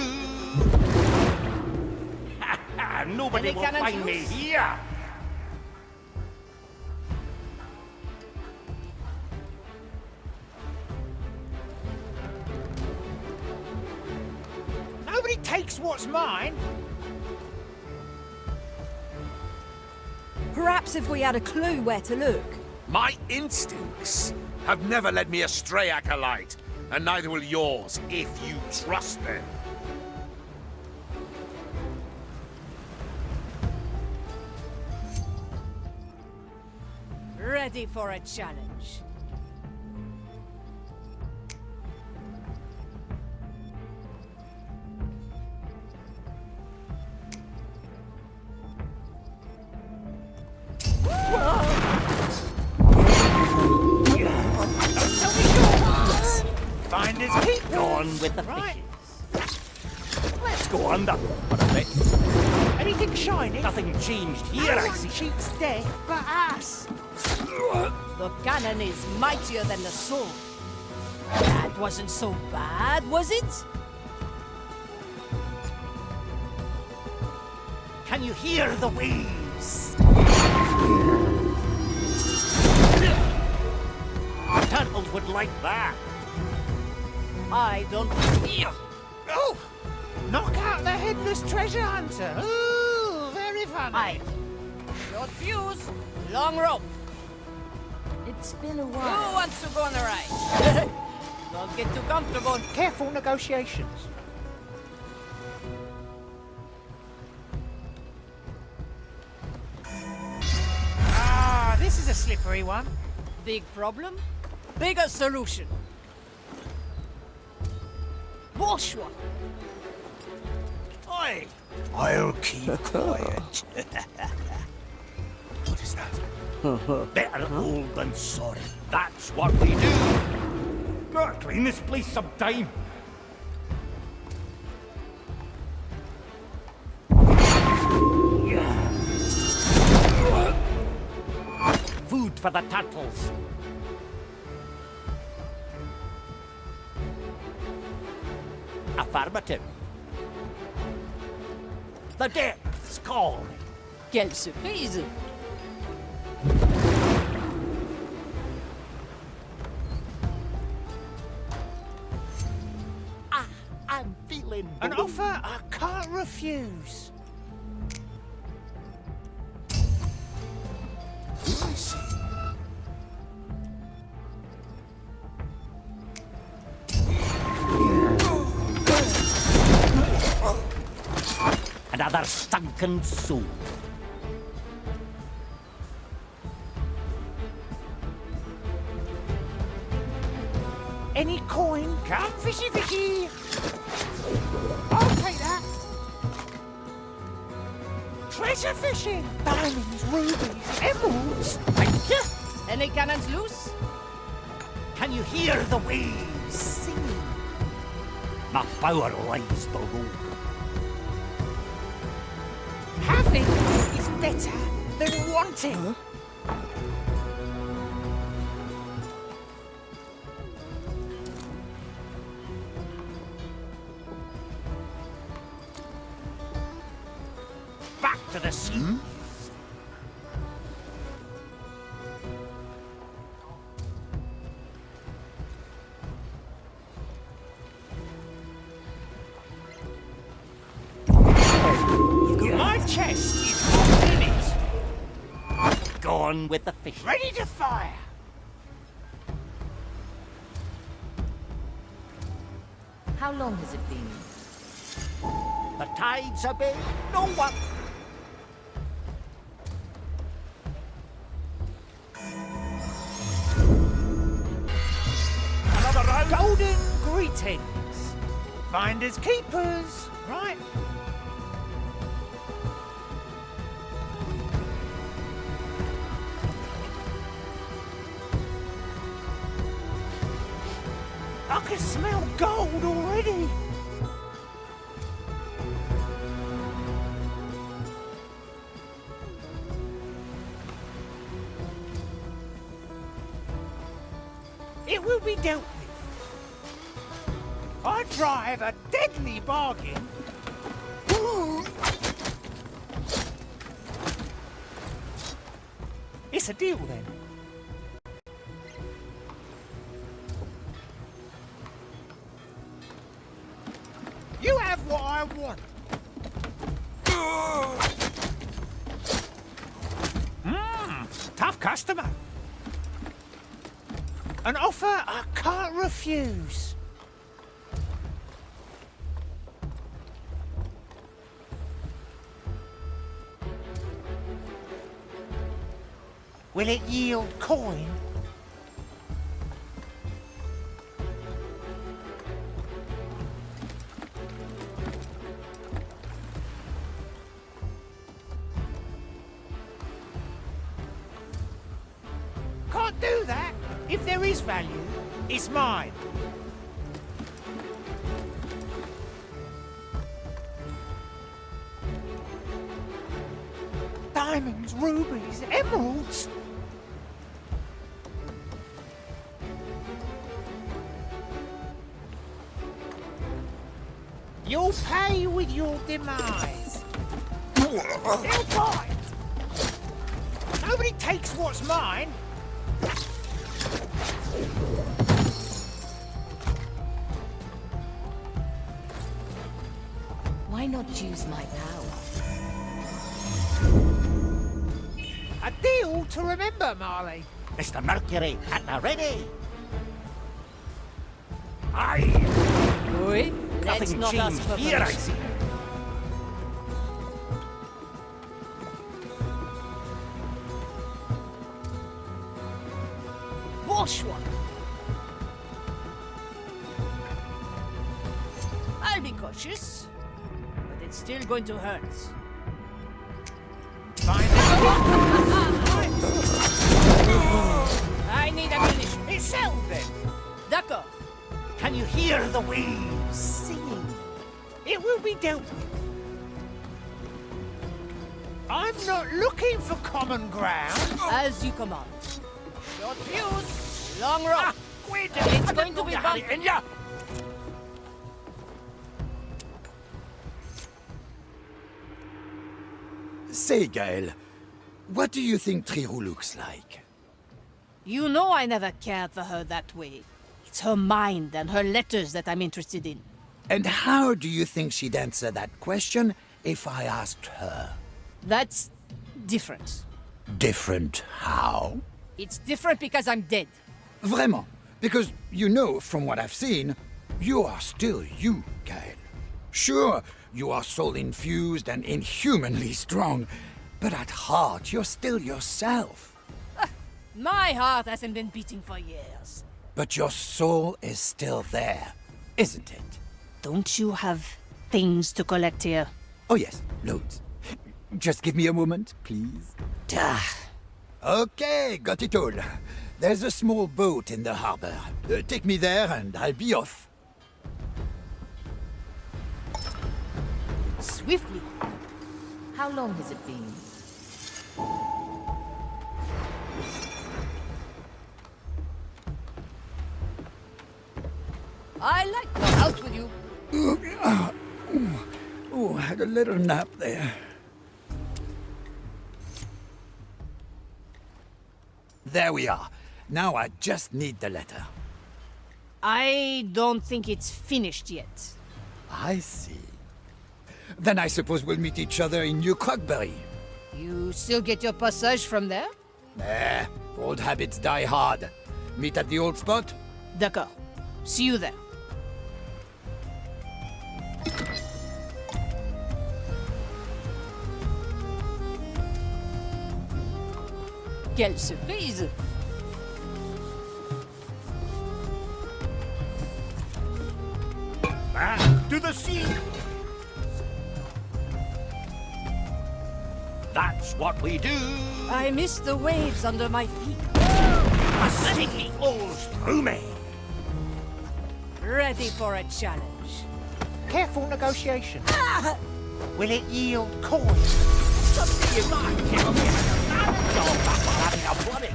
Nobody will find me here. Nobody takes what's mine. Perhaps if we had a clue where to look. My instincts have never led me astray, Acolyte, and neither will yours if you trust them. Ready for a challenge. Find his keep going with the fishes. Let's go under for a bit. Anything shiny? Nothing changed here, I see. Cheats death, but ass. The cannon is mightier than the sword. That wasn't so bad, was it? Can you hear the waves? Turtles would like that. I don't fear. Oh! Knock out the headless treasure hunter. Ooh, very funny. Aye. Short fuse, long rope. It's been a Who while. wants to go on the ride? Don't get too comfortable. Careful negotiations. Ah, this is a slippery one. Big problem, bigger solution. Bourgeois. Oi! I'll keep quiet. What is that? Better old than sorry. That's what we do. Gotta clean this place sometime. Food for the turtles. Affirmative. The depths call. Quelle surprise! I'm feeling An blue. offer I can't refuse. I see. Another sunken soul. Any coin? Come fishy fishy. I'll take that. Treasure fishing. Diamonds, rubies, emeralds. Thank you. Any cannons loose? Can you hear the waves singing? My power lies below. Having is better than wanting. Back to the sea. My chest is hot in it. Gone with the fish. Ready to fire. How long has it been? The tides obey no one. Another round? Golden greetings. Finders keepers, right? I can smell gold already. It will be dealt with. I drive a deadly bargain. It's a deal then. You have what I want. Tough customer. An offer I can't refuse. Will it yield coin? Can't do that. If there is value, it's mine. Diamonds, rubies, emeralds. You'll pay with your demise. They'll bite. Nobody takes what's mine. Why not use my power? A deal to remember, Marley. Mr. Mercury, at the ready. Aye. Oui, let's Nothing not ask changed for here, I permission. see. Bonsoir. I'll be cautious, but it's still going to hurt. I need ammunition. It's settled then. D'accord. Can you hear the waves singing? It will be dealt with. I'm not looking for common ground. As you command. Short fuse. Long rope. Quit. It's going to be bumpy. Say, Gael, what do you think Triru looks like? You know I never cared for her that way. It's her mind and her letters that I'm interested in. And how do you think she'd answer that question if I asked her? That's different. Different how? It's different because I'm dead. Vraiment? Because, you know, from what I've seen, you are still you, Gael. Sure, you are soul-infused and inhumanly strong, but at heart, you're still yourself. My heart hasn't been beating for years. But your soul is still there, isn't it? Don't you have things to collect here? Oh yes, loads. Just give me a moment, please. Okay, got it all. There's a small boat in the harbor. Take me there and I'll be off. Swiftly. How long has it been? I like to go out with you. Oh, had a little nap there. There we are. Now I just need the letter. I don't think it's finished yet. I see. Then I suppose we'll meet each other in New Crockberry. You still get your passage from there? Old habits die hard. Meet at the old spot? D'accord. See you there. Quelle surprise! Back to the sea! That's what we do! I miss the waves under my feet. A sea flows through me! Ready for a challenge. Careful negotiation. Will it yield coin? Something you might kill me having a bloody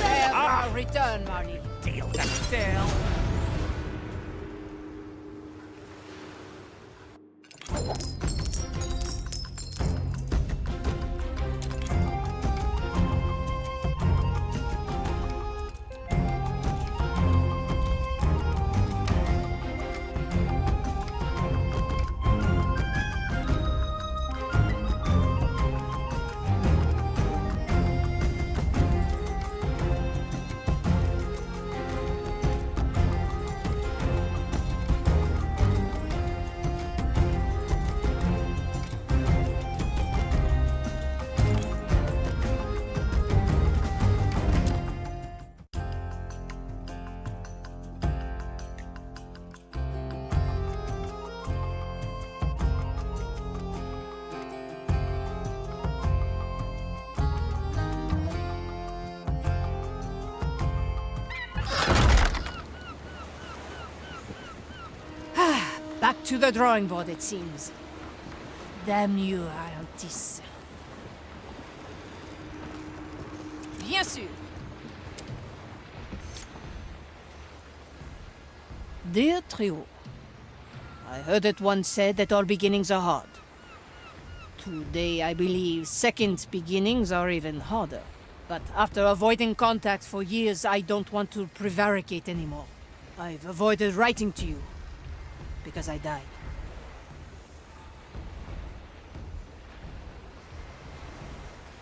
Never return, Marnie. deal to steal. Back to the drawing board, it seems. Damn you, Arantis. Bien sûr. Dear Trio, I heard it once said that all beginnings are hard. Today, I believe second beginnings are even harder. But after avoiding contact for years, I don't want to prevaricate anymore. I've avoided writing to you, because I died.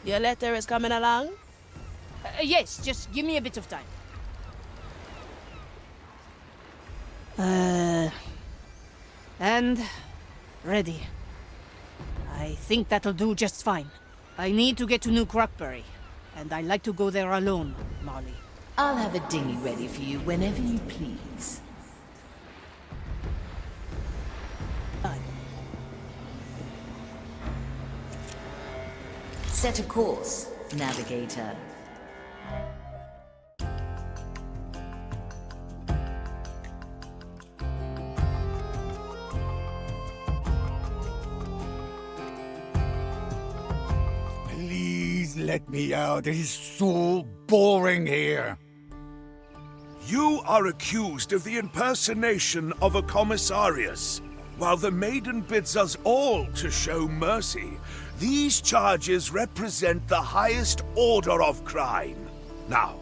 Your letter is coming along? Yes, just give me a bit of time. And ready. I think that'll do just fine. I need to get to New Crockbury, and I'd like to go there alone, Marley. I'll have a dinghy ready for you whenever you please. Set a course, navigator. Please let me out. It is so boring here. You are accused of the impersonation of a commissarius. While the maiden bids us all to show mercy, these charges represent the highest order of crime. Now,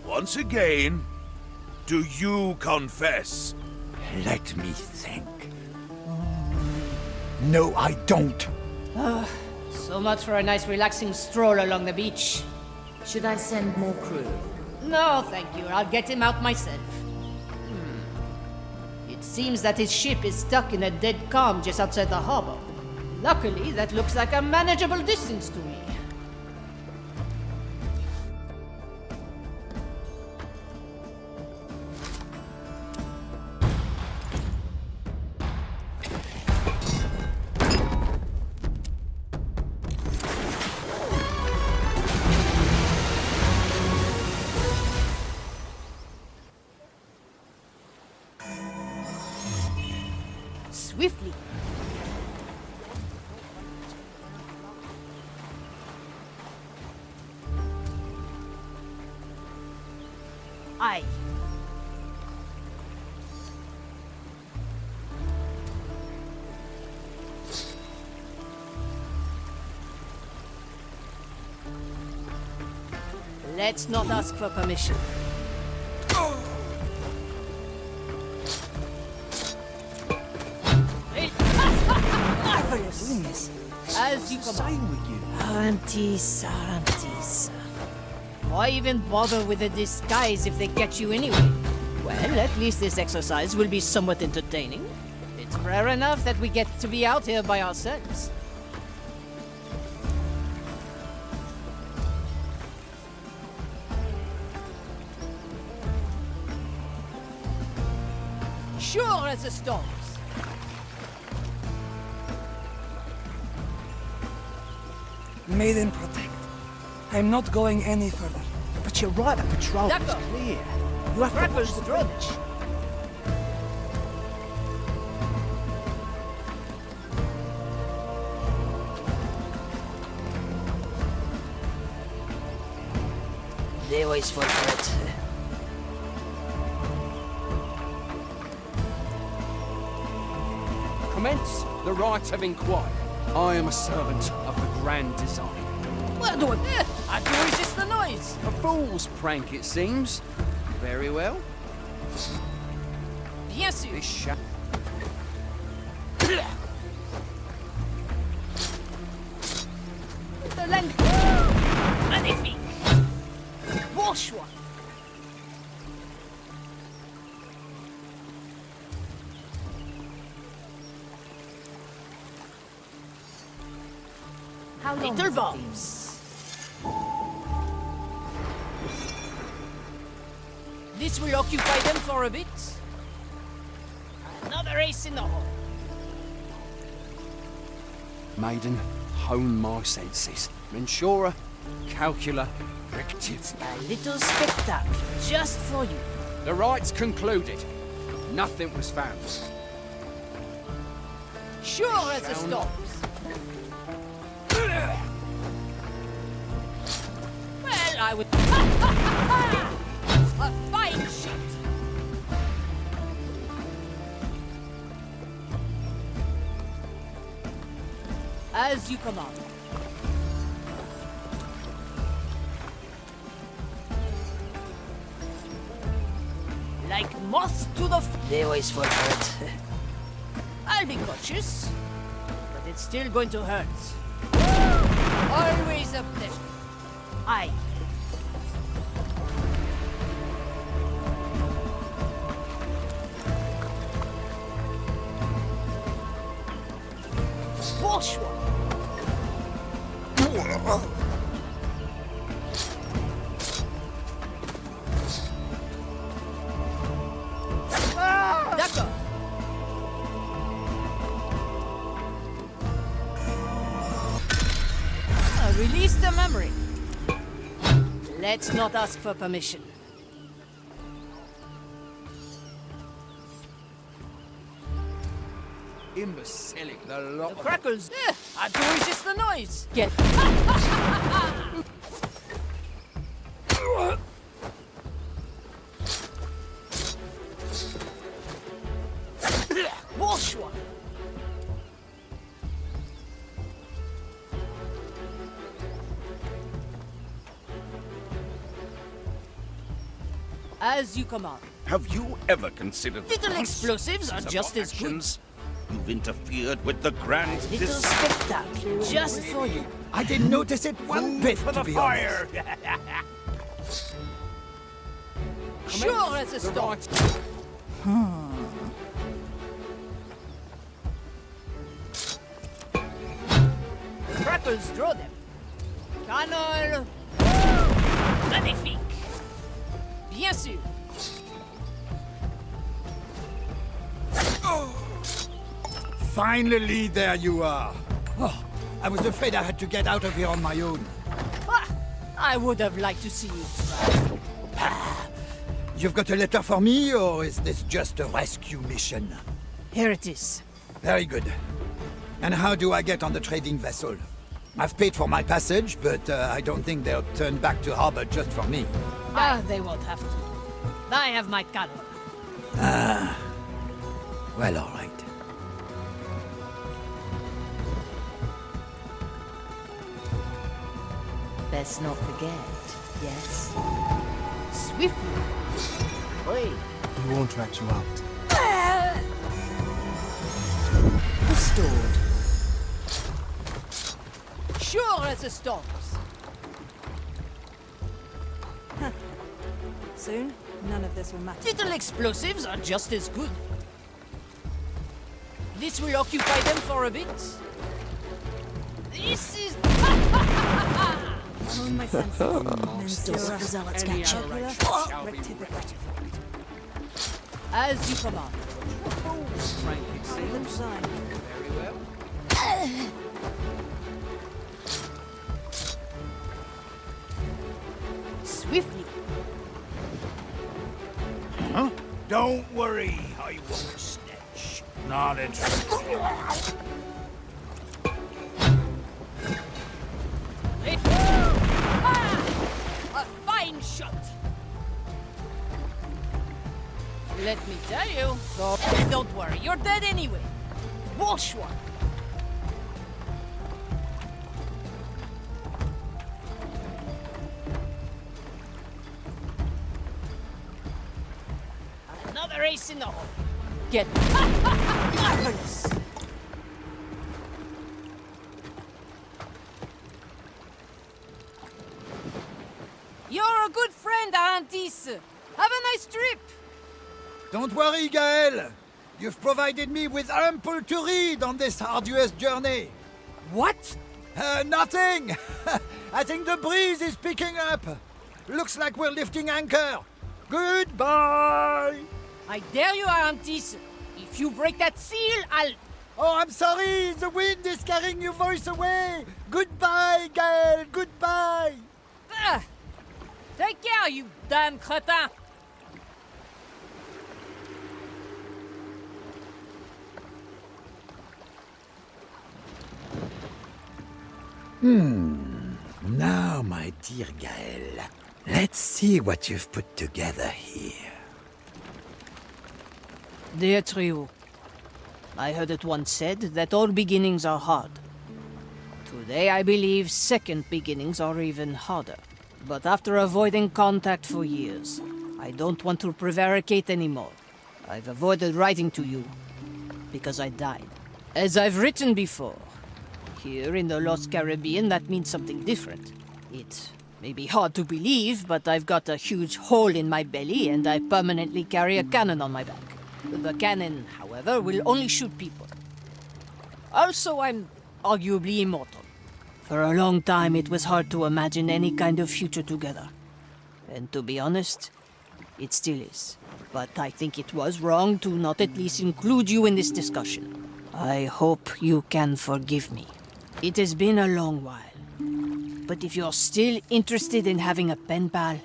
once again, do you confess? Let me think. No, I don't. So much for a nice relaxing stroll along the beach. Should I send more crew? No, thank you. I'll get him out myself. It seems that his ship is stuck in a dead calm just outside the harbor. Luckily, that looks like a manageable distance to me. Swiftly. Aye. Let's not ask for permission. Marvelous. As you command. with you. Arantis. Why even bother with a disguise if they catch you anyway? Well, at least this exercise will be somewhat entertaining. It's rare enough that we get to be out here by ourselves. Sure as the storms. Maiden protect. I'm not going any further. But you're right, the patrol is D'accord. clear. You have to watch the drainage. They always fall for it. Commence the right of inquiry. I am a servant of the grand design. Well, do it. I do resist the noise. A fool's prank, it seems. Very well. Bien sûr. This The land. Magnifique. Bon choix. How long Little has it bombs. This will occupy them for a bit. Another ace in the hole. maiden, hone my senses. Mensura, calcula, rective. A little spectacle, just for you. The right's concluded. Nothing was found. Sure as the storms. Well, I would... A fine shot! As you command. Like moths to the... They always fall for it. I'll be cautious, but it's still going to hurt. Always a pleasure. Aye. Bourgeois. D'accord. Release the memory. Let's not ask for permission. Imbecilic, the lot The crackles. I do resist the noise. Get. Bourgeois. As you command. Have you ever considered Little explosives are just as good. You've interfered with the grand Little spectacle, just for you. I didn't notice it one bit, for the to be fire. Sure as a storm. Crackles, draw them. Canol. Magnifique. Bien sûr. Finally, there you are. Oh, I was afraid I had to get out of here on my own. Ah, I would have liked to see you try. You've got a letter for me, or is this just a rescue mission? Here it is. Very good. And how do I get on the trading vessel? I've paid for my passage, but I don't think they'll turn back to harbor just for me. Ah, they won't have to. I have my cannon. Ah. Well, all right. Best not forget, yes? Swiftly. Oi. He won't rat you out. Restored. Sure as the storms. Soon, none of this will matter. Little explosives are just as good. This will occupy them for a bit. This is... Own my senses. Mensura, Zealots Calcula, As you command. fools. Frank, it seems. Very well. Swiftly. Huh? Don't worry, I won't snitch. Not interested. A fine shot. Let me tell you. Don't worry, you're dead anyway. Wash one. Another ace in the hole. Get marvelous. You're a good friend, Arantis. Have a nice trip. Don't worry, Gael. You've provided me with ample to read on this arduous journey. What? Nothing. I think the breeze is picking up. Looks like we're lifting anchor. Goodbye. I dare you, Arantis. If you break that seal, I'll... Oh, I'm sorry. The wind is carrying your voice away. Goodbye, Gael. Goodbye. Take care, you damn cretin. Now, my dear Gael, let's see what you've put together here. Dear trio, I heard it once said that all beginnings are hard. Today I believe second beginnings are even harder. But after avoiding contact for years, I don't want to prevaricate anymore. I've avoided writing to you because I died. As I've written before, here in the Lost Caribbean that means something different. It may be hard to believe, but I've got a huge hole in my belly and I permanently carry a cannon on my back. The cannon, however, will only shoot people. Also, I'm arguably immortal. For a long time, it was hard to imagine any kind of future together. And to be honest, it still is. But I think it was wrong to not at least include you in this discussion. I hope you can forgive me. It has been a long while. But if you're still interested in having a pen pal,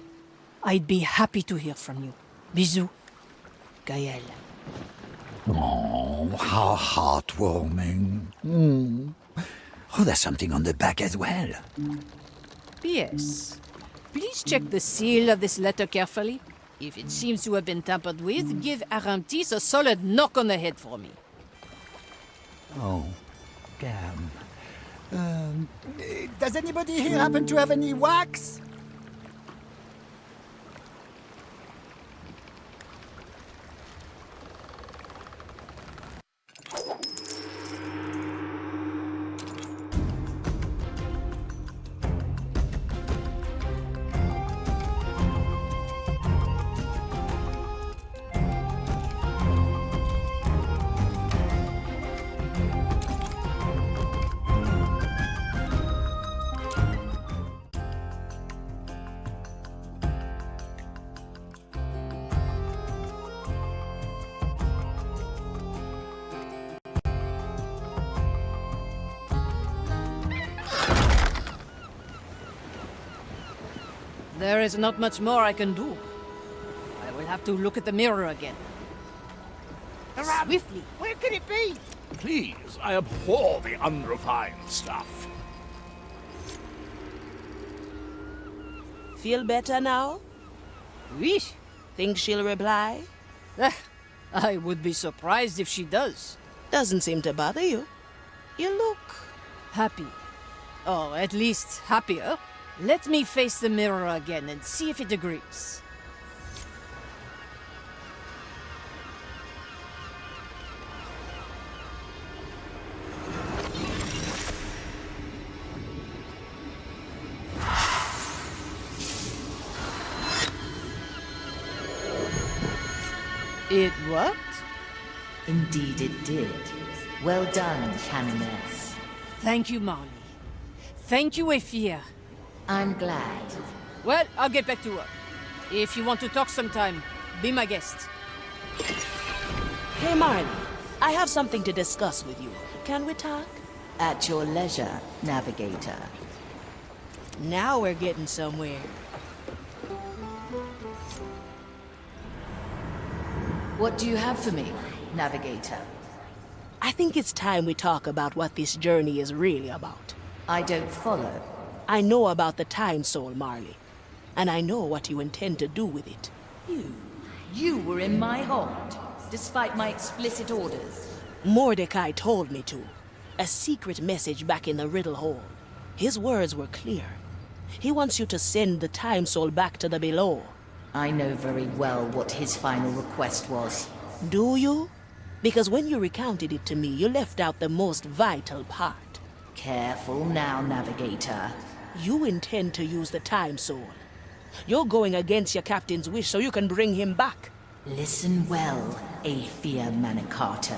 I'd be happy to hear from you. Bisous, Gael. Oh, how heartwarming. Oh, there's something on the back as well. P.S. Please check the seal of this letter carefully. If it seems to have been tampered with, give Arantis a solid knock on the head for me. Oh, damn. Does anybody here happen to have any wax? There is not much more I can do. I will have to look at the mirror again. Swiftly. Where could it be? Please, I abhor the unrefined stuff. Feel better now? Wish. Think she'll reply? I would be surprised if she does. Doesn't seem to bother you. You look... happy. Or at least happier. Let me face the mirror again and see if it agrees. It worked? Indeed it did. Well done, Canoness. Thank you, Marley. Thank you, Ephia. I'm glad. Well, I'll get back to work. If you want to talk sometime, be my guest. Hey, Marley, I have something to discuss with you. Can we talk? At your leisure, Navigator. Now we're getting somewhere. What do you have for me, Navigator? I think it's time we talk about what this journey is really about. I don't follow. I know about the Time Soul, Marley. And I know what you intend to do with it. You were in my hold, despite my explicit orders. Mordecai told me to. A secret message back in the Riddle Hole. His words were clear. He wants you to send the Time Soul back to the below. I know very well what his final request was. Do you? Because when you recounted it to me, you left out the most vital part. Careful now, Navigator. You intend to use the Time Soul. You're going against your captain's wish so you can bring him back. Listen well, Aethia Manicato.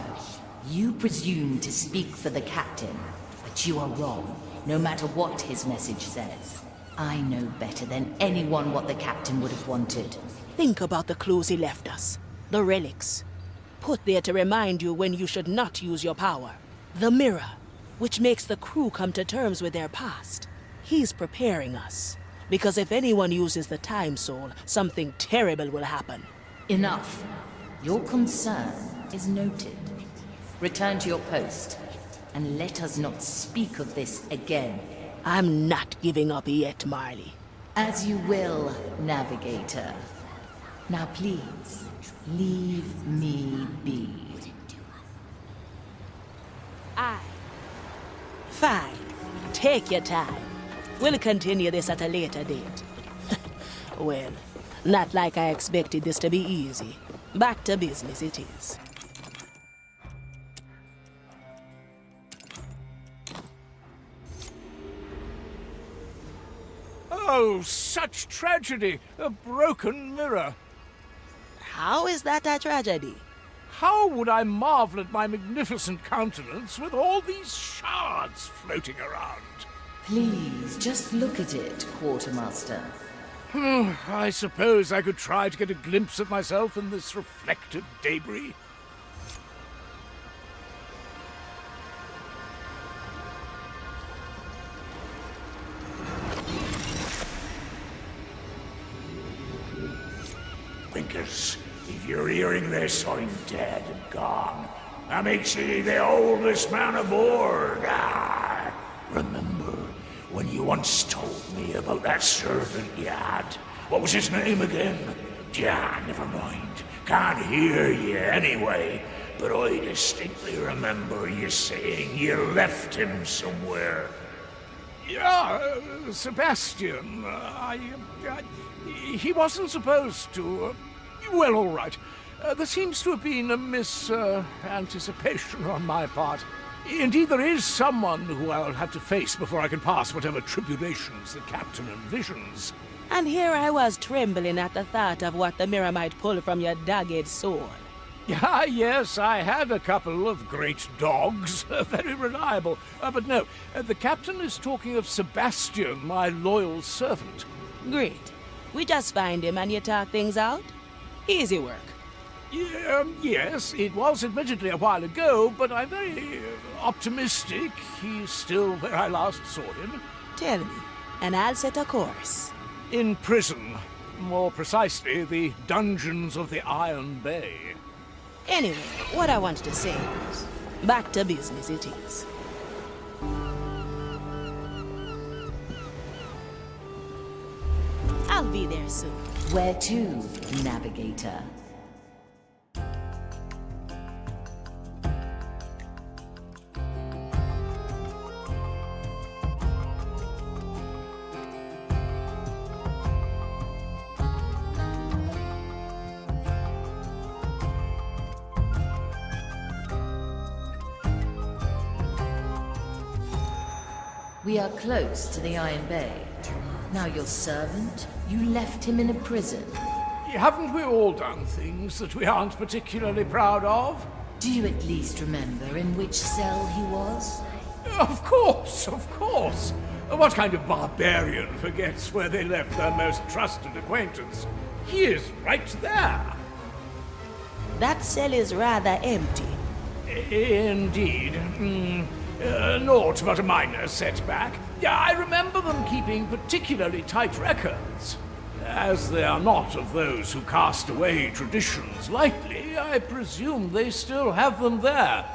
You presume to speak for the captain, but you are wrong, no matter what his message says. I know better than anyone what the captain would have wanted. Think about the clues he left us. The relics. Put there to remind you when you should not use your power. The mirror, which makes the crew come to terms with their past. He's preparing us. Because if anyone uses the Time Soul, something terrible will happen. Enough. Your concern is noted. Return to your post, and let us not speak of this again. I'm not giving up yet, Marley. As you will, Navigator. Now please, leave me be. Fine. Take your time. We'll continue this at a later date. Well, not like I expected this to be easy. Back to business it is. Oh, such tragedy! A broken mirror. How is that a tragedy? How would I marvel at my magnificent countenance with all these shards floating around? Please, just look at it, Quartermaster. I suppose I could try to get a glimpse of myself in this reflective debris. Winkers, if you're hearing this, I'm dead and gone. I makes you the oldest man aboard. Remember when you once told me about that servant you had? What was his name again? Never mind. Can't hear you anyway. But I distinctly remember you saying you left him somewhere. Yeah, Sebastian. He wasn't supposed to. Well, all right. There seems to have been a misanticipation on my part. Indeed, there is someone who I'll have to face before I can pass whatever tribulations the captain envisions. And here I was trembling at the thought of what the mirror might pull from your dogged sword. Yes, I had a couple of great dogs, very reliable. But no, the captain is talking of Sebastian, my loyal servant. Great. We just find him and you talk things out? Easy work. Yes, it was admittedly a while ago, but I'm very optimistic he's still where I last saw him. Tell me, and I'll set a course. In prison. More precisely, the dungeons of the Iron Bay. Anyway, what I wanted to say was, back to business it is. I'll be there soon. Where to, Navigator? We are close to the Iron Bay. Now your servant, you left him in a prison. Haven't we all done things that we aren't particularly proud of? Do you at least remember in which cell he was? Of course, of course. What kind of barbarian forgets where they left their most trusted acquaintance? He is right there. That cell is rather empty. Indeed. Naught but a minor setback. Yeah, I remember them keeping particularly tight records. As they are not of those who cast away traditions lightly, I presume they still have them there.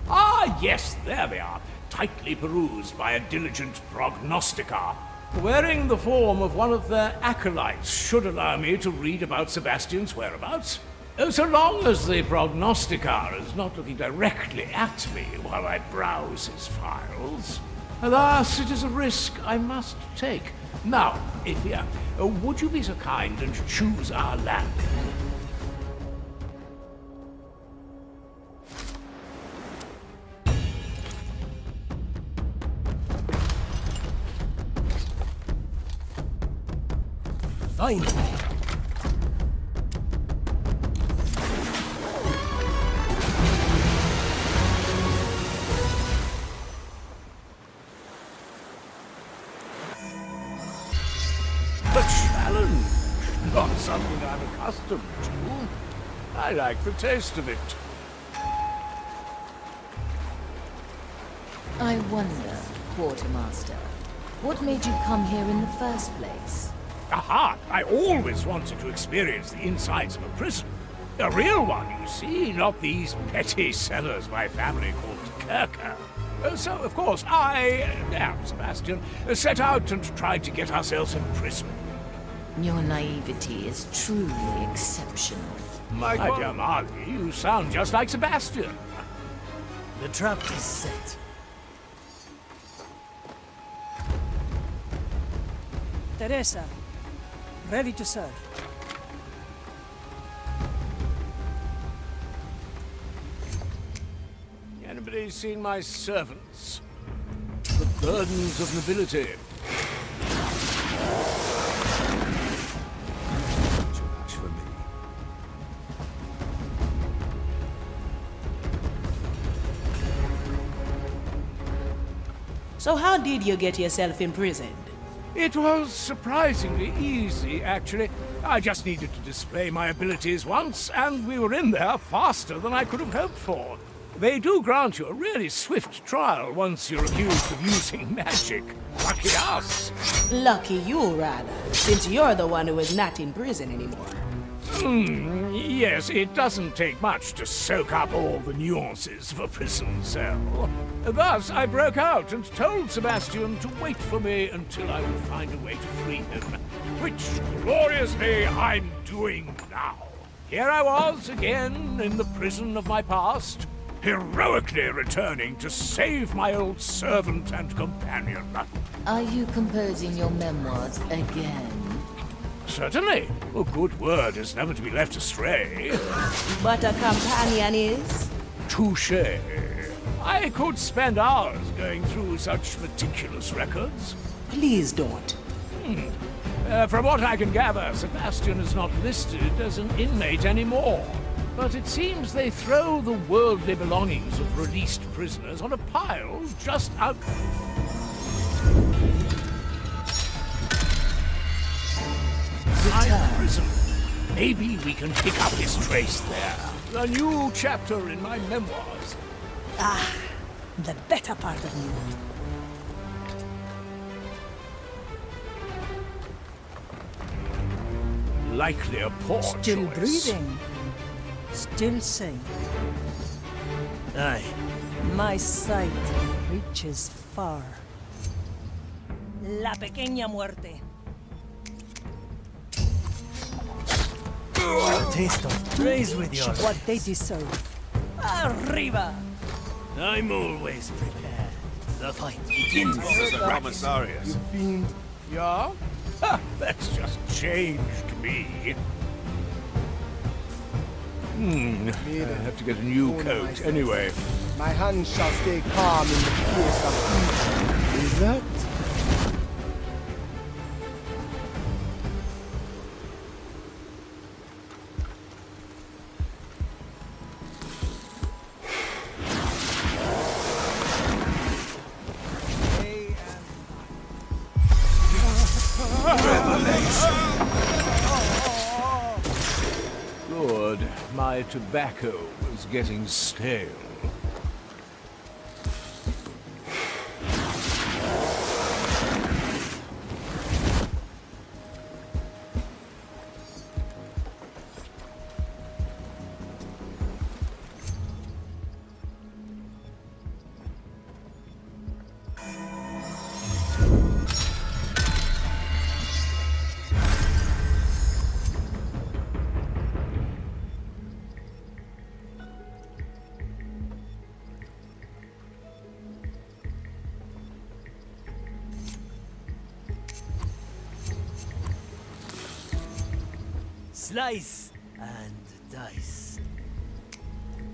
Ah, yes, there they are, tightly perused by a diligent prognosticar. Wearing the form of one of their acolytes should allow me to read about Sebastian's whereabouts. So long as the prognosticar is not looking directly at me while I browse his files. Alas, it is a risk I must take. Now, Ifia, would you be so kind and choose our land? Finally. A challenge, not something I'm accustomed to. I like the taste of it. I wonder, Quartermaster, what made you come here in the first place? Aha! I always wanted to experience the insides of a prison. A real one, you see, not these petty cellars my family called Kirker. So, of course, I, Sebastian, set out and tried to get ourselves imprisoned. Your naivety is truly exceptional. My dear Marley, you sound just like Sebastian. The trap is set. Teresa, ready to serve. Anybody seen my servants? The burdens of nobility. Too much for me. So how did you get yourself imprisoned? It was surprisingly easy, actually. I just needed to display my abilities once, and we were in there faster than I could have hoped for. They do grant you a really swift trial once you're accused of using magic. Lucky us. Lucky you, rather, since you're the one who is not in prison anymore. Yes, it doesn't take much to soak up all the nuances of a prison cell. Thus, I broke out and told Sebastian to wait for me until I would find a way to free him. Which, gloriously, I'm doing now. Here I was again in the prison of my past, heroically returning to save my old servant and companion. Are you composing your memoirs again? Certainly. A good word is never to be left astray. But a companion is? Touché. I could spend hours going through such meticulous records. Please don't. From what I can gather, Sebastian is not listed as an inmate anymore. But it seems they throw the worldly belongings of released prisoners on a pile just out... Prison. Maybe we can pick up his trace there. A new chapter in my memoirs. Ah, the better part of me. Likely a poor Still choice. breathing. Still sane. Aye, my sight reaches far. La pequeña muerte. A taste of praise with you. What they deserve. Arriba! I'm always prepared. The fight begins. Commissarius. You fiend. Yeah? Ha, that's just changed me. I have to get a new coat anyway. My hands shall stay calm in the face of evil. Is that? Good. my tobacco was getting stale. Slice and dice.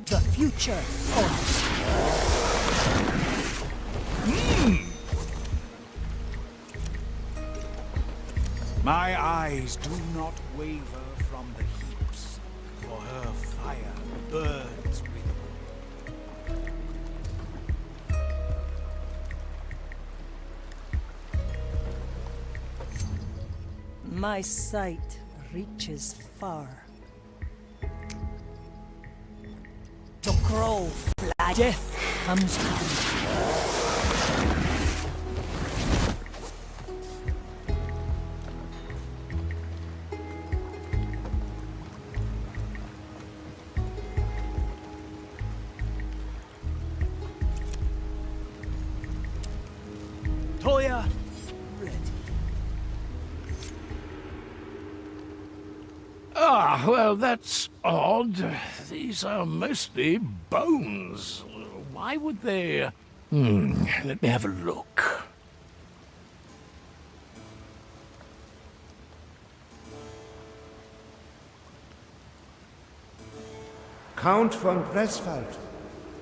The future comes. My eyes do not waver from the heaps, for her fire burns within. My sight reaches far. The crow flies. Death comes to me. Toya, ready. Ah, well, that's odd. These are mostly bones. Why would they... let me have a look. Count von Breswald,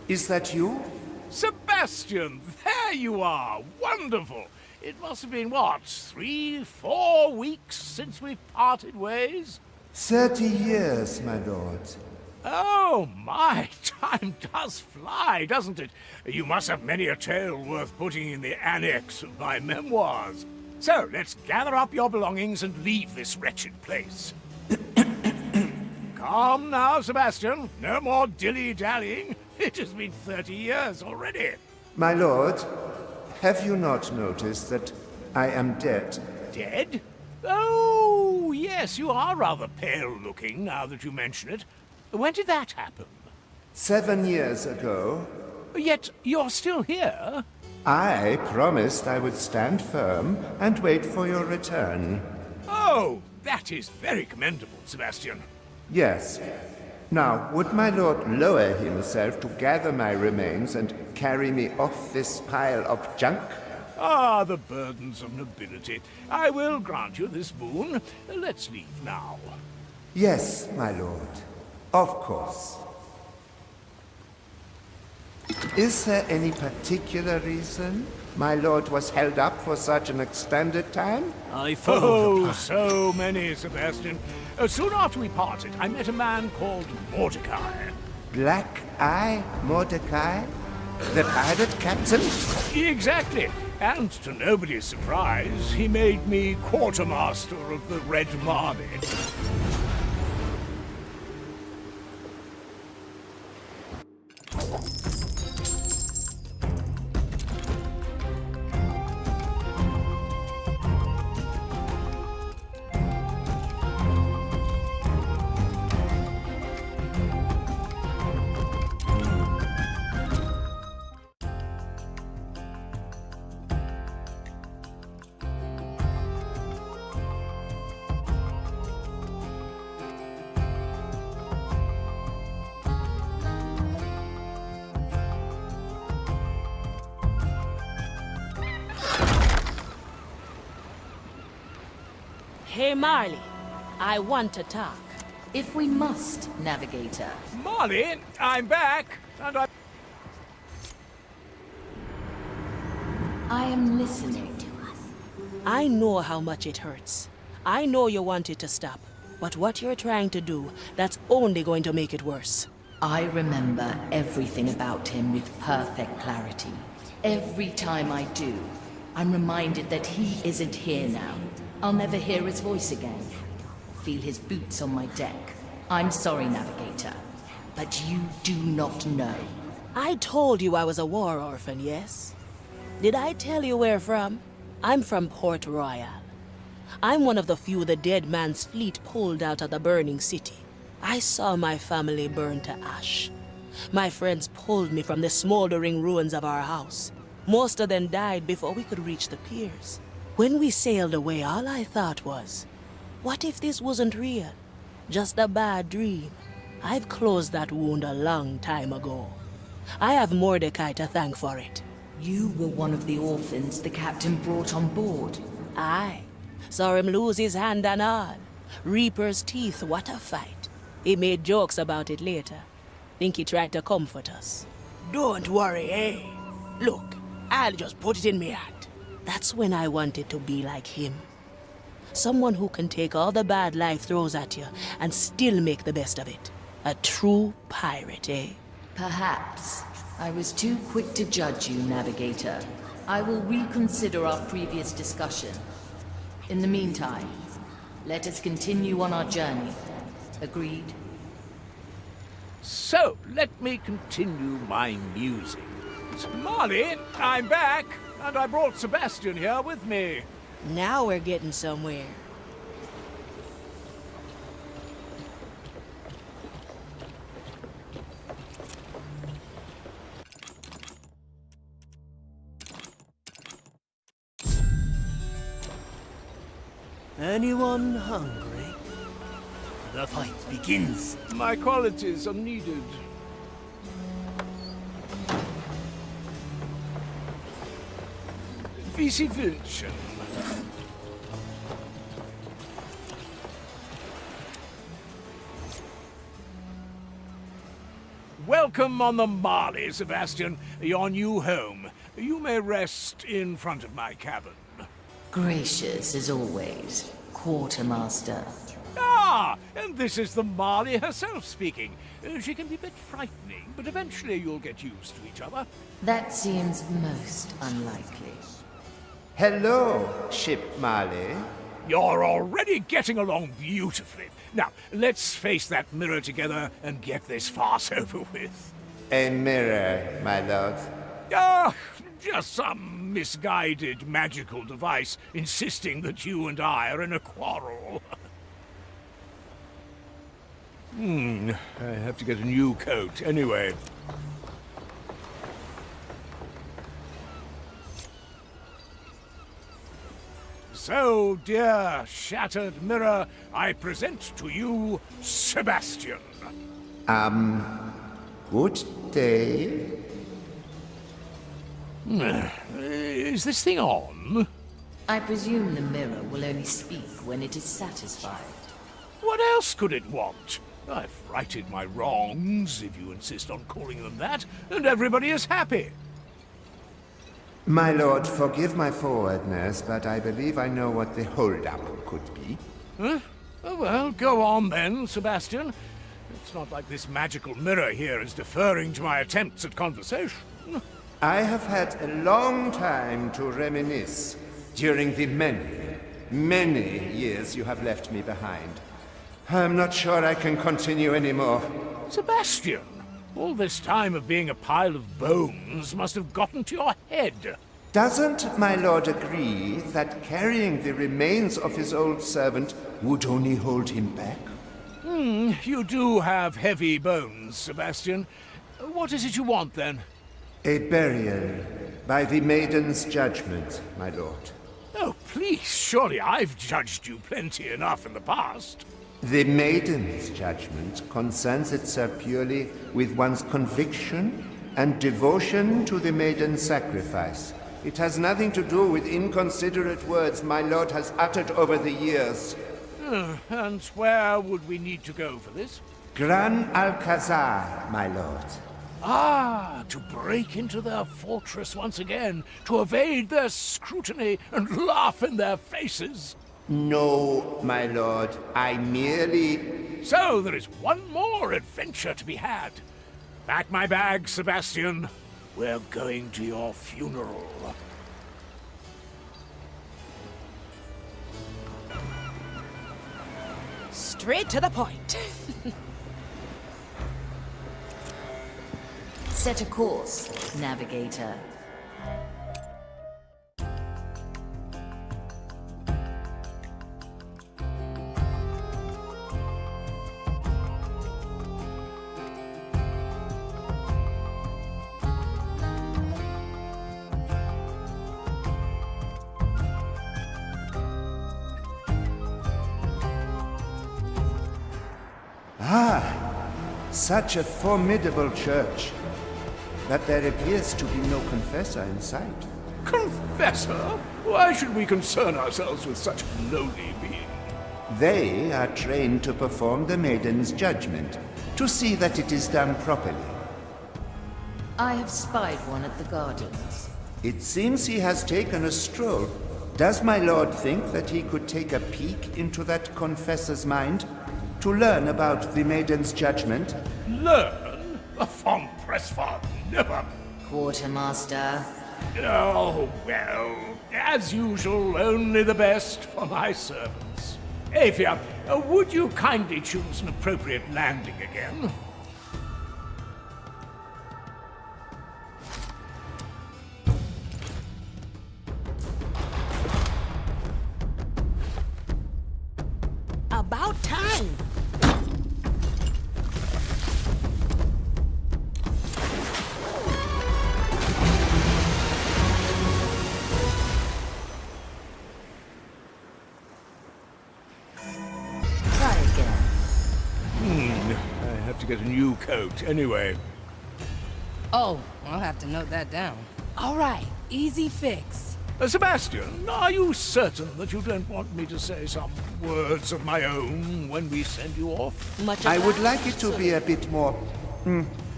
is that you? Sebastian, there you are! Wonderful! It must have been, what, 3-4 weeks since we've parted ways? 30 years, my lord. Oh, my! Time does fly, doesn't it? You must have many a tale worth putting in the annex of my memoirs. So, let's gather up your belongings and leave this wretched place. Calm now, Sebastian. No more dilly-dallying. It has been 30 years already. My lord, have you not noticed that I am dead? Dead? Oh, yes, you are rather pale-looking now that you mention it. When did that happen? 7 years ago. Yet you're still here? I promised I would stand firm and wait for your return. Oh, that is very commendable, Sebastian. Yes. Now, would my lord lower himself to gather my remains and carry me off this pile of junk? Ah, the burdens of nobility. I will grant you this boon. Let's leave now. Yes, my lord. Of course. Is there any particular reason my lord was held up for such an extended time? So many, Sebastian. Soon after we parted, I met a man called Mordecai. Black Eye Mordecai? The pirate captain? Exactly. And to nobody's surprise, he made me quartermaster of the Red Marley. Hey, Marley. I want to talk. If we must, Navigator. Marley, I'm back, and I am listening. I know how much it hurts. I know you want it to stop. But what you're trying to do, that's only going to make it worse. I remember everything about him with perfect clarity. Every time I do, I'm reminded that he isn't here now. I'll never hear his voice again. Feel his boots on my deck. I'm sorry, Navigator. but you do not know. I told you I was a war orphan, yes? Did I tell you where from? I'm from Port Royal. I'm one of the few the dead man's fleet pulled out of the burning city. I saw my family burn to ash. My friends pulled me from the smoldering ruins of our house. Most of them died before we could reach the piers. When we sailed away, all I thought was, what if this wasn't real? Just a bad dream. I've closed that wound a long time ago. I have Mordecai to thank for it. You were one of the orphans the captain brought on board. Aye. Saw him lose his hand and all. Reaper's teeth, what a fight. He made jokes about it later. Think he tried to comfort us. Don't worry, eh? Look, I'll just put it in me hand. That's when I wanted to be like him. Someone who can take all the bad life throws at you and still make the best of it. A true pirate, eh? Perhaps. I was too quick to judge you, Navigator. I will reconsider our previous discussion. In the meantime, let us continue on our journey. Agreed? So, let me continue my musings. Marley, I'm back, and I brought Sebastian here with me. Now we're getting somewhere. Anyone hungry? The fight begins. My qualities are needed. Infiltrate. Welcome on the Marley, Sebastian. Your new home. You may rest in front of my cabin. Gracious as always, Quartermaster. Ah, and this is the Marley herself speaking. She can be a bit frightening, but eventually you'll get used to each other. That seems most unlikely. Hello, Ship Marley. You're already getting along beautifully. Now, let's face that mirror together and get this farce over with. A mirror, my lord. Ah, just some misguided magical device insisting that you and I are in a quarrel. I have to get a new coat anyway. So, dear shattered mirror, I present to you Sebastian. Good day. Is this thing on? I presume the mirror will only speak when it is satisfied. What else could it want? I've righted my wrongs, if you insist on calling them that, and everybody is happy. My lord, forgive my forwardness, but I believe I know what the hold-up could be. Huh? Oh, well, go on then, Sebastian. It's not like this magical mirror here is deferring to my attempts at conversation. I have had a long time to reminisce during the many years you have left me behind. I'm not sure I can continue anymore. Sebastian, all this time of being a pile of bones must have gotten to your head. Doesn't my lord agree that carrying the remains of his old servant would only hold him back? You do have heavy bones, Sebastian. What is it you want, then? A burial by the Maiden's judgment, my lord. Oh, please, surely I've judged you plenty enough in the past. The Maiden's judgment concerns itself purely with one's conviction and devotion to the Maiden's sacrifice. It has nothing to do with inconsiderate words my lord has uttered over the years. And where would we need to go for this? Gran Alcazar, my lord. Ah, to break into their fortress once again, to evade their scrutiny and laugh in their faces. No, my lord, I merely... So there is one more adventure to be had. Pack my bag, Sebastian. We're going to your funeral. Straight to the point. Set a course, navigator. Such a formidable church. But there appears to be no confessor in sight. Confessor? Why should we concern ourselves with such lowly being? They are trained to perform the Maiden's judgment, to see that it is done properly. I have spied one at the gardens. It seems he has taken a stroll. Does my lord think that he could take a peek into that confessor's mind? To learn about the Maiden's judgment? Learn? A von Pressfarm, never. Quartermaster. Oh, well, as usual, only the best for my servants. Aethia, would you kindly choose an appropriate landing again? About time! Try again. I have to get a new coat anyway. Oh, I'll have to note that down. All right, easy fix. Sebastian, are you certain that you don't want me to say some words of my own when we send you off? I would like it to be a bit more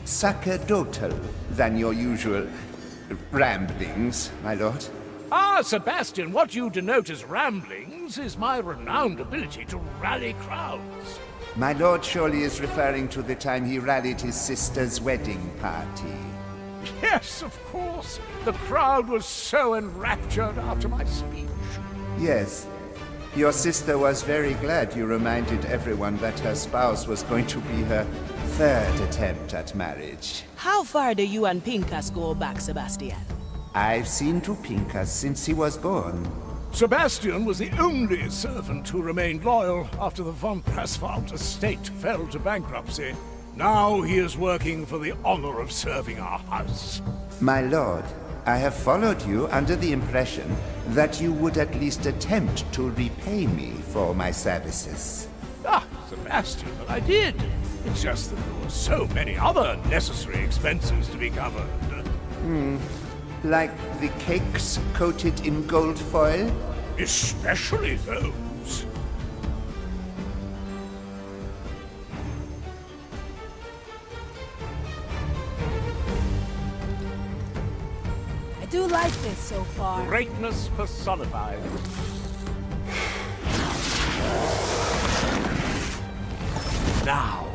sacerdotal than your usual ramblings, my lord. Ah, Sebastian, what you denote as ramblings is my renowned ability to rally crowds. My lord surely is referring to the time he rallied his sister's wedding party. Yes, of course. The crowd was so enraptured after my speech. Yes. Your sister was very glad you reminded everyone that her spouse was going to be her third attempt at marriage. How far do you and Pincus go back, Sebastian? I've seen to Pincus since he was born. Sebastian was the only servant who remained loyal after the von Pressfarm estate fell to bankruptcy. Now he is working for the honor of serving our house. My lord, I have followed you under the impression that you would at least attempt to repay me for my services. Ah, Sebastian, but I did. It's just that there were so many other necessary expenses to be covered. Like the cakes coated in gold foil? Especially those. I do like this so far. Greatness personified. Now,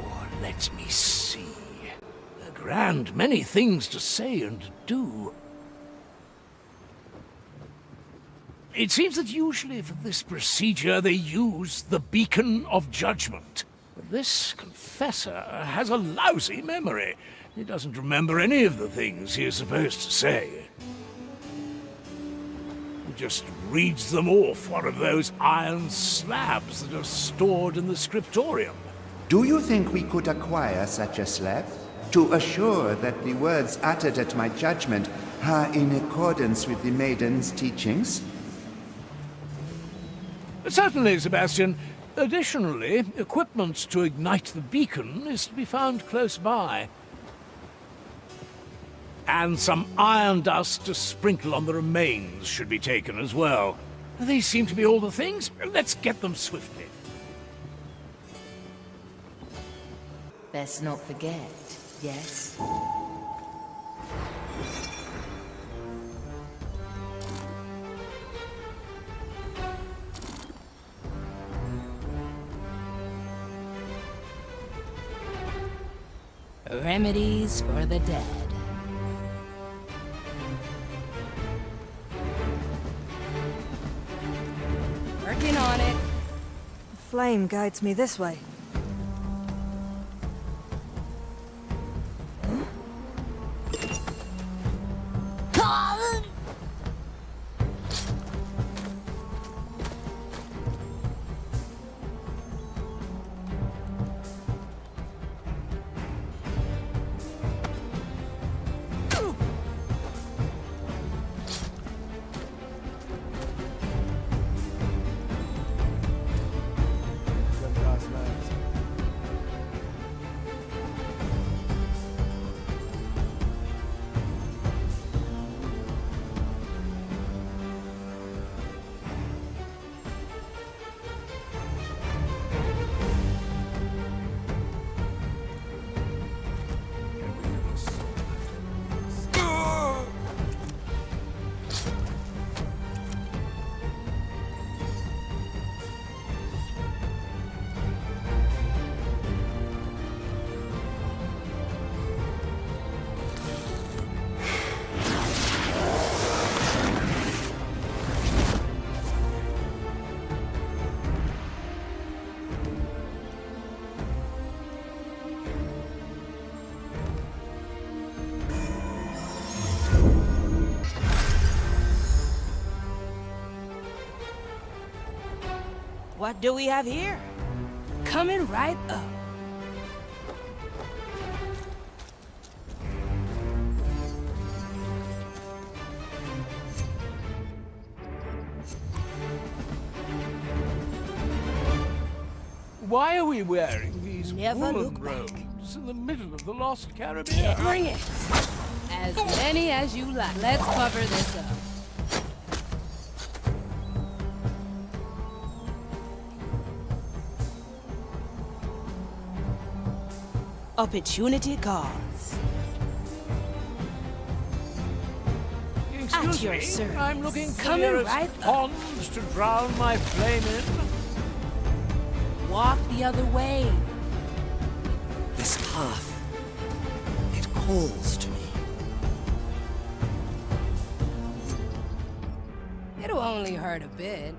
let me see. A grand many things to say and do. It seems that usually for this procedure they use the Beacon of Judgment. But this confessor has a lousy memory. He doesn't remember any of the things he is supposed to say. He just reads them off one of those iron slabs that are stored in the scriptorium. Do you think we could acquire such a slab? To assure that the words uttered at my judgment are in accordance with the Maiden's teachings? Certainly, Sebastian. Additionally, equipment to ignite the beacon is to be found close by. And some iron dust to sprinkle on the remains should be taken as well. These seem to be all the things. Let's get them swiftly. Best not forget, yes? Remedies for the dead. Working on it. The flame guides me this way. What do we have here? Coming right up. Why are we wearing these Never woolen look back. robes in the middle of the Lost Caribbean? Bring it. As many as you like. Let's cover this up. Opportunity calls. Excuse your me, service. I'm looking for Coming nearest right up. ponds to drown my flame in. Walk the other way. This path, it calls to me. It'll only hurt a bit.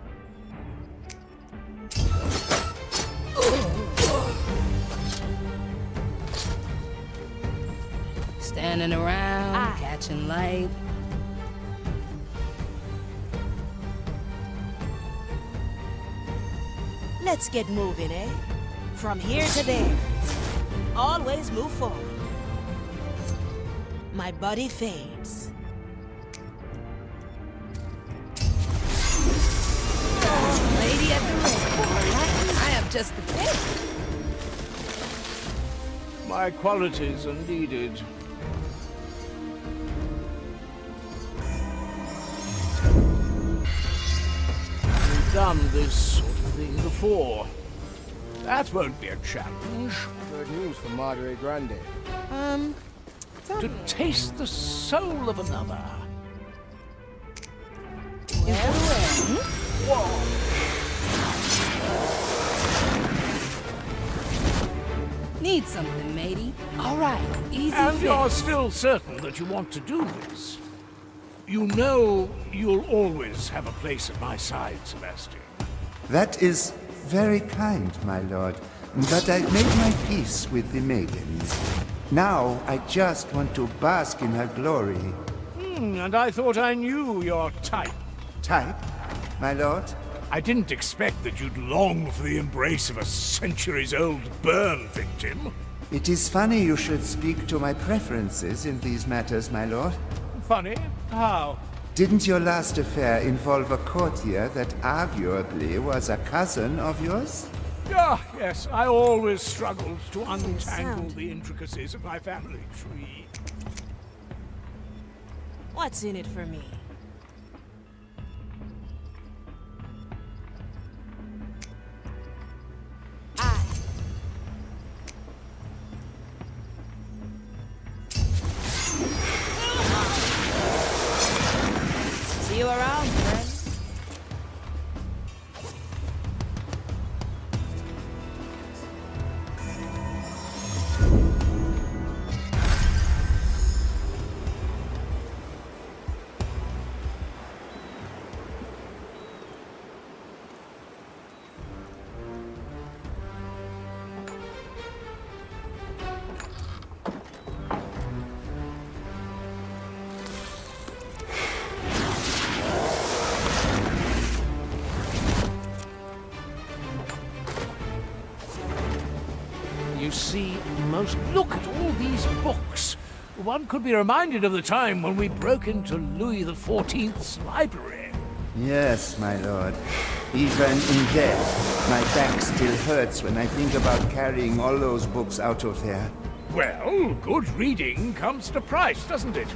Standing around, catching light. Let's get moving, eh? From here to there. Always move forward. My body fades. Lady at the ready. I am just the fit. My qualities are needed. We've done this sort of thing before. That won't be a challenge. Good news for Madre Grande. To taste the soul of another. Need something, matey. All right, easy And fix. you're still certain that you want to do this? You know you'll always have a place at my side, Sebastian. That is very kind, my lord. But I've made my peace with the maiden. Now I just want to bask in her glory. And I thought I knew your type. Type, my lord? I didn't expect that you'd long for the embrace of a centuries-old burn victim. It is funny you should speak to my preferences in these matters, my lord. Funny? How? Didn't your last affair involve a courtier that arguably was a cousin of yours? Ah, yes, I always struggled to untangle the intricacies of my family tree. What's in it for me? See you around, friend. You see, look at all these books. One could be reminded of the time when we broke into Louis XIV's library. Yes, my lord. Even in death, my back still hurts when I think about carrying all those books out of there. Well, good reading comes at a price, doesn't it?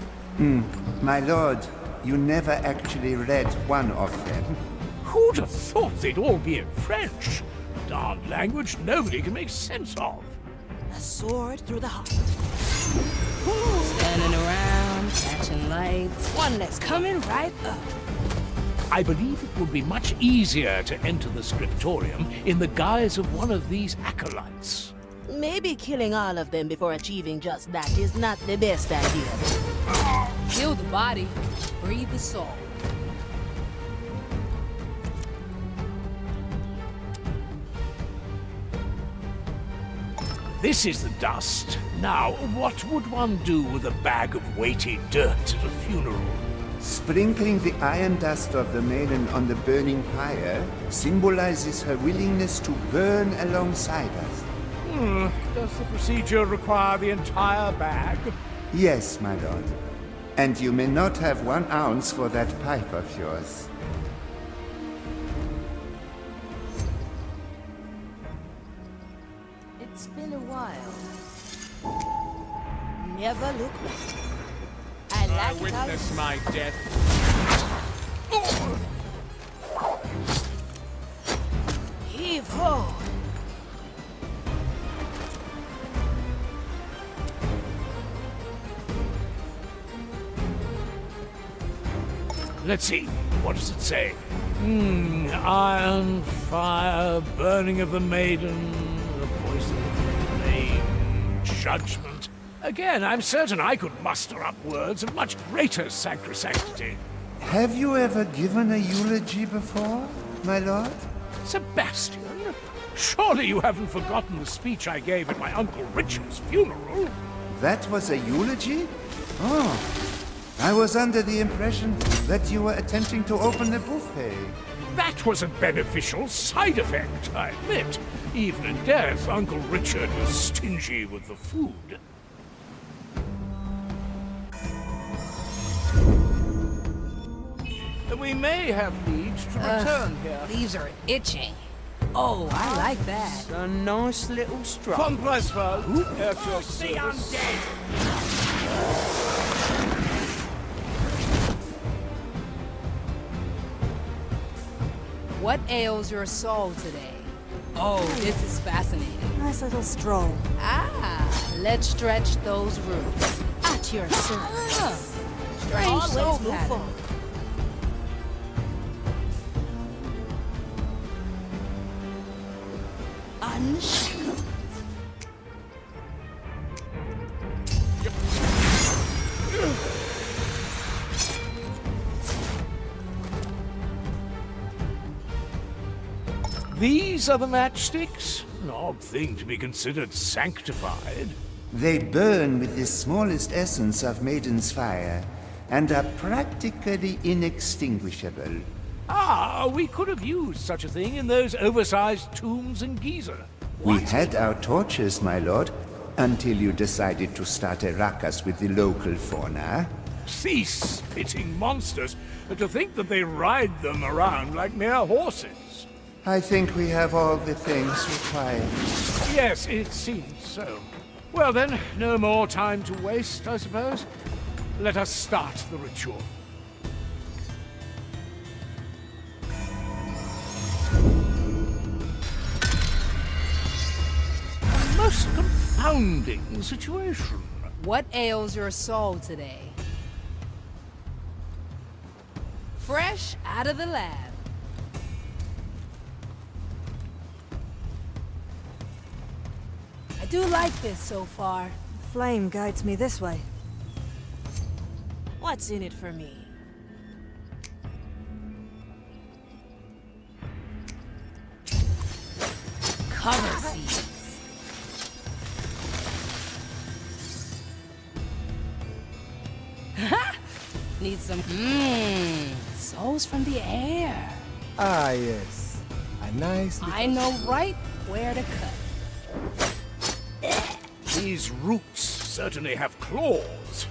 My lord, you never actually read one of them. Who'd have thought they'd all be in French? Darned language nobody can make sense of. A sword through the heart. Standing around, catching lights. One less coming right up. I believe it would be much easier to enter the scriptorium in the guise of one of these acolytes. Maybe killing all of them before achieving just that is not the best idea. Kill the body, breathe the soul. This is the dust. Now, what would one do with a bag of weighty dirt at a funeral? Sprinkling the iron dust of the maiden on the burning pyre symbolizes her willingness to burn alongside us. Does the procedure require the entire bag? Yes, my lord. And you may not have 1 ounce for that pipe of yours. It's been a while. Never look back. I like it how... witness my death. Heave ho! Let's see. What does it say? Iron, fire, burning of the maiden, the poison flame, judgment. Again, I'm certain I could muster up words of much greater sacrosanctity. Have you ever given a eulogy before, my lord? Sebastian, surely you haven't forgotten the speech I gave at my Uncle Richard's funeral? That was a eulogy? Oh, I was under the impression that you were attempting to open the buffet. That was a beneficial side effect, I admit. Even in death, Uncle Richard was stingy with the food. We may have need to return here. Leaves are itching. Oh, I like that. A nice little strap. Von Preisfall, at your The service. undead! What ails your soul today? Oh, this is fascinating. Nice little stroll. Ah, let's stretch those roots. At your service. Strange soul Always move pattern. forward. Unshackled. These are the matchsticks? An odd thing to be considered sanctified. They burn with the smallest essence of Maiden's fire, and are practically inextinguishable. Ah, we could have used such a thing in those oversized tombs in Giza. We had our torches, my lord, until you decided to start a ruckus with the local fauna. These spitting monsters, to think that they ride them around like mere horses. I think we have all the things required. Yes, it seems so. Well then, no more time to waste, I suppose. Let us start the ritual. A most confounding situation. What ails your soul today? Fresh out of the lab. I do like this so far. Flame guides me this way. What's in it for me? Cover seeds. Need some souls from the air. Ah, yes. A nice little... I know right where to cut. These roots certainly have claws.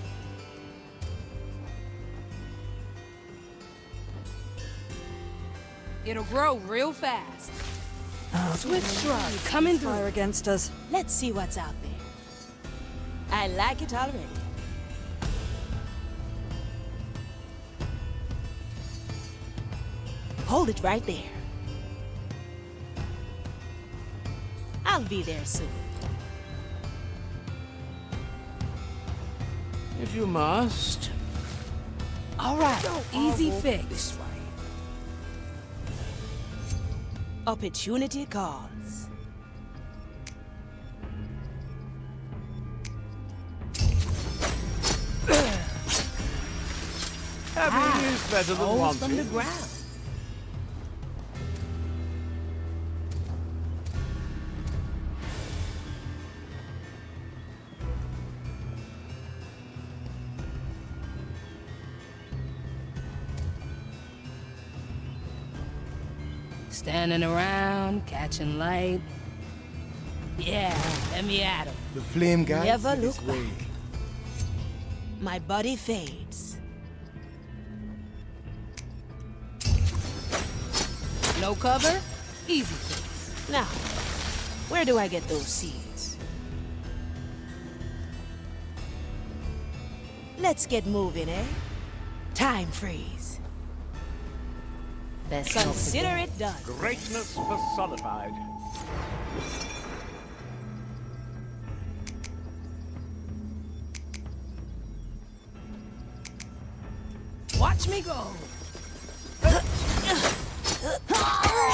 It'll grow real fast. Swift shrug. Coming through. Fire against us. Let's see what's out there. I like it already. Hold it right there. I'll be there soon. If you must. All right, easy I'll walk fix. this way. Opportunity calls. Having is better than Souls from the wanting. ground. Standing around, catching light. Yeah, let me at him. The flame guides Never this look way. back. My body fades. No cover? Easy fix. Now, where do I get those seeds? Let's get moving, eh? Time freeze. Best Consider it done. Greatness personified. Watch me go.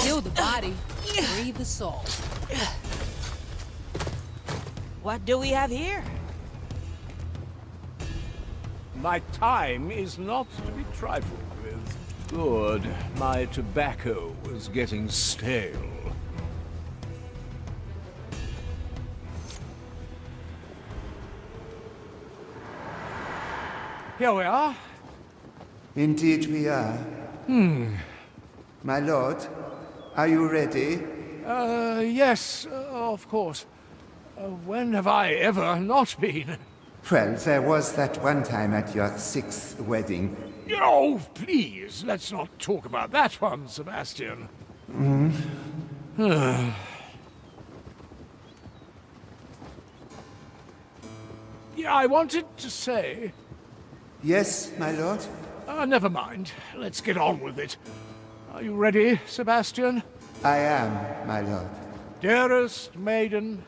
Kill the body, breathe the soul. What do we have here? My time is not to be trifled with. Good. My tobacco was getting stale. Here we are. Indeed we are. My lord, are you ready? Yes, of course. When have I ever not been? Well, there was that one time at your 6th wedding. Oh, please, let's not talk about that one, Sebastian. Yeah, I wanted to say... Yes, my lord? Never mind. Let's get on with it. Are you ready, Sebastian? I am, my lord. Dearest maiden,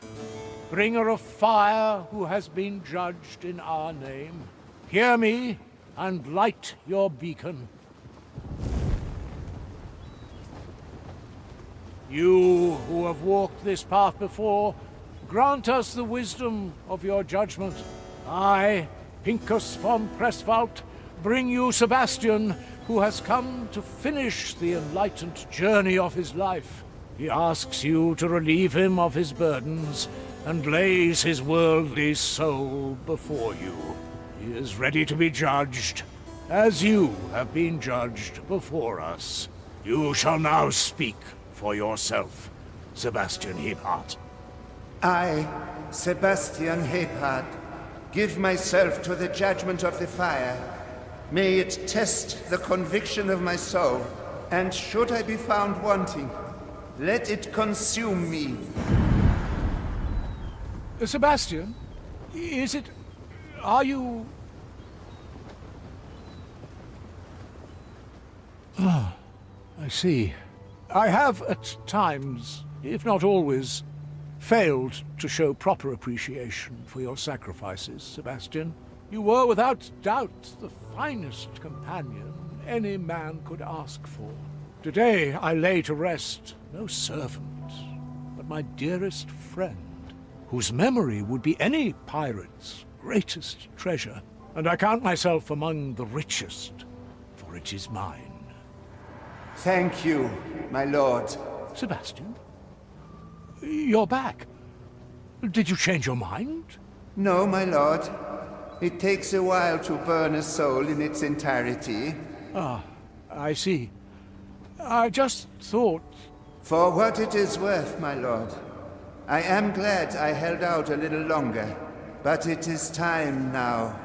bringer of fire who has been judged in our name, hear me and light your beacon. You who have walked this path before, grant us the wisdom of your judgment. I, Pincus von Presswald, bring you Sebastian, who has come to finish the enlightened journey of his life. He asks you to relieve him of his burdens and lays his worldly soul before you. He is ready to be judged, as you have been judged before us. You shall now speak for yourself, Sebastian Hebhardt. I, Sebastian Hebhardt, give myself to the judgment of the fire. May it test the conviction of my soul, and should I be found wanting, let it consume me. Sebastian, is it... are you... Ah, I see. I have at times, if not always, failed to show proper appreciation for your sacrifices, Sebastian. You were without doubt the finest companion any man could ask for. Today I lay to rest no servant, but my dearest friend, whose memory would be any pirate's greatest treasure, and I count myself among the richest, for it is mine. Thank you, my lord. Sebastian? You're back. Did you change your mind? No, my lord. It takes a while to burn a soul in its entirety. Ah, I see. I just thought... For what it is worth, my lord. I am glad I held out a little longer, but it is time now,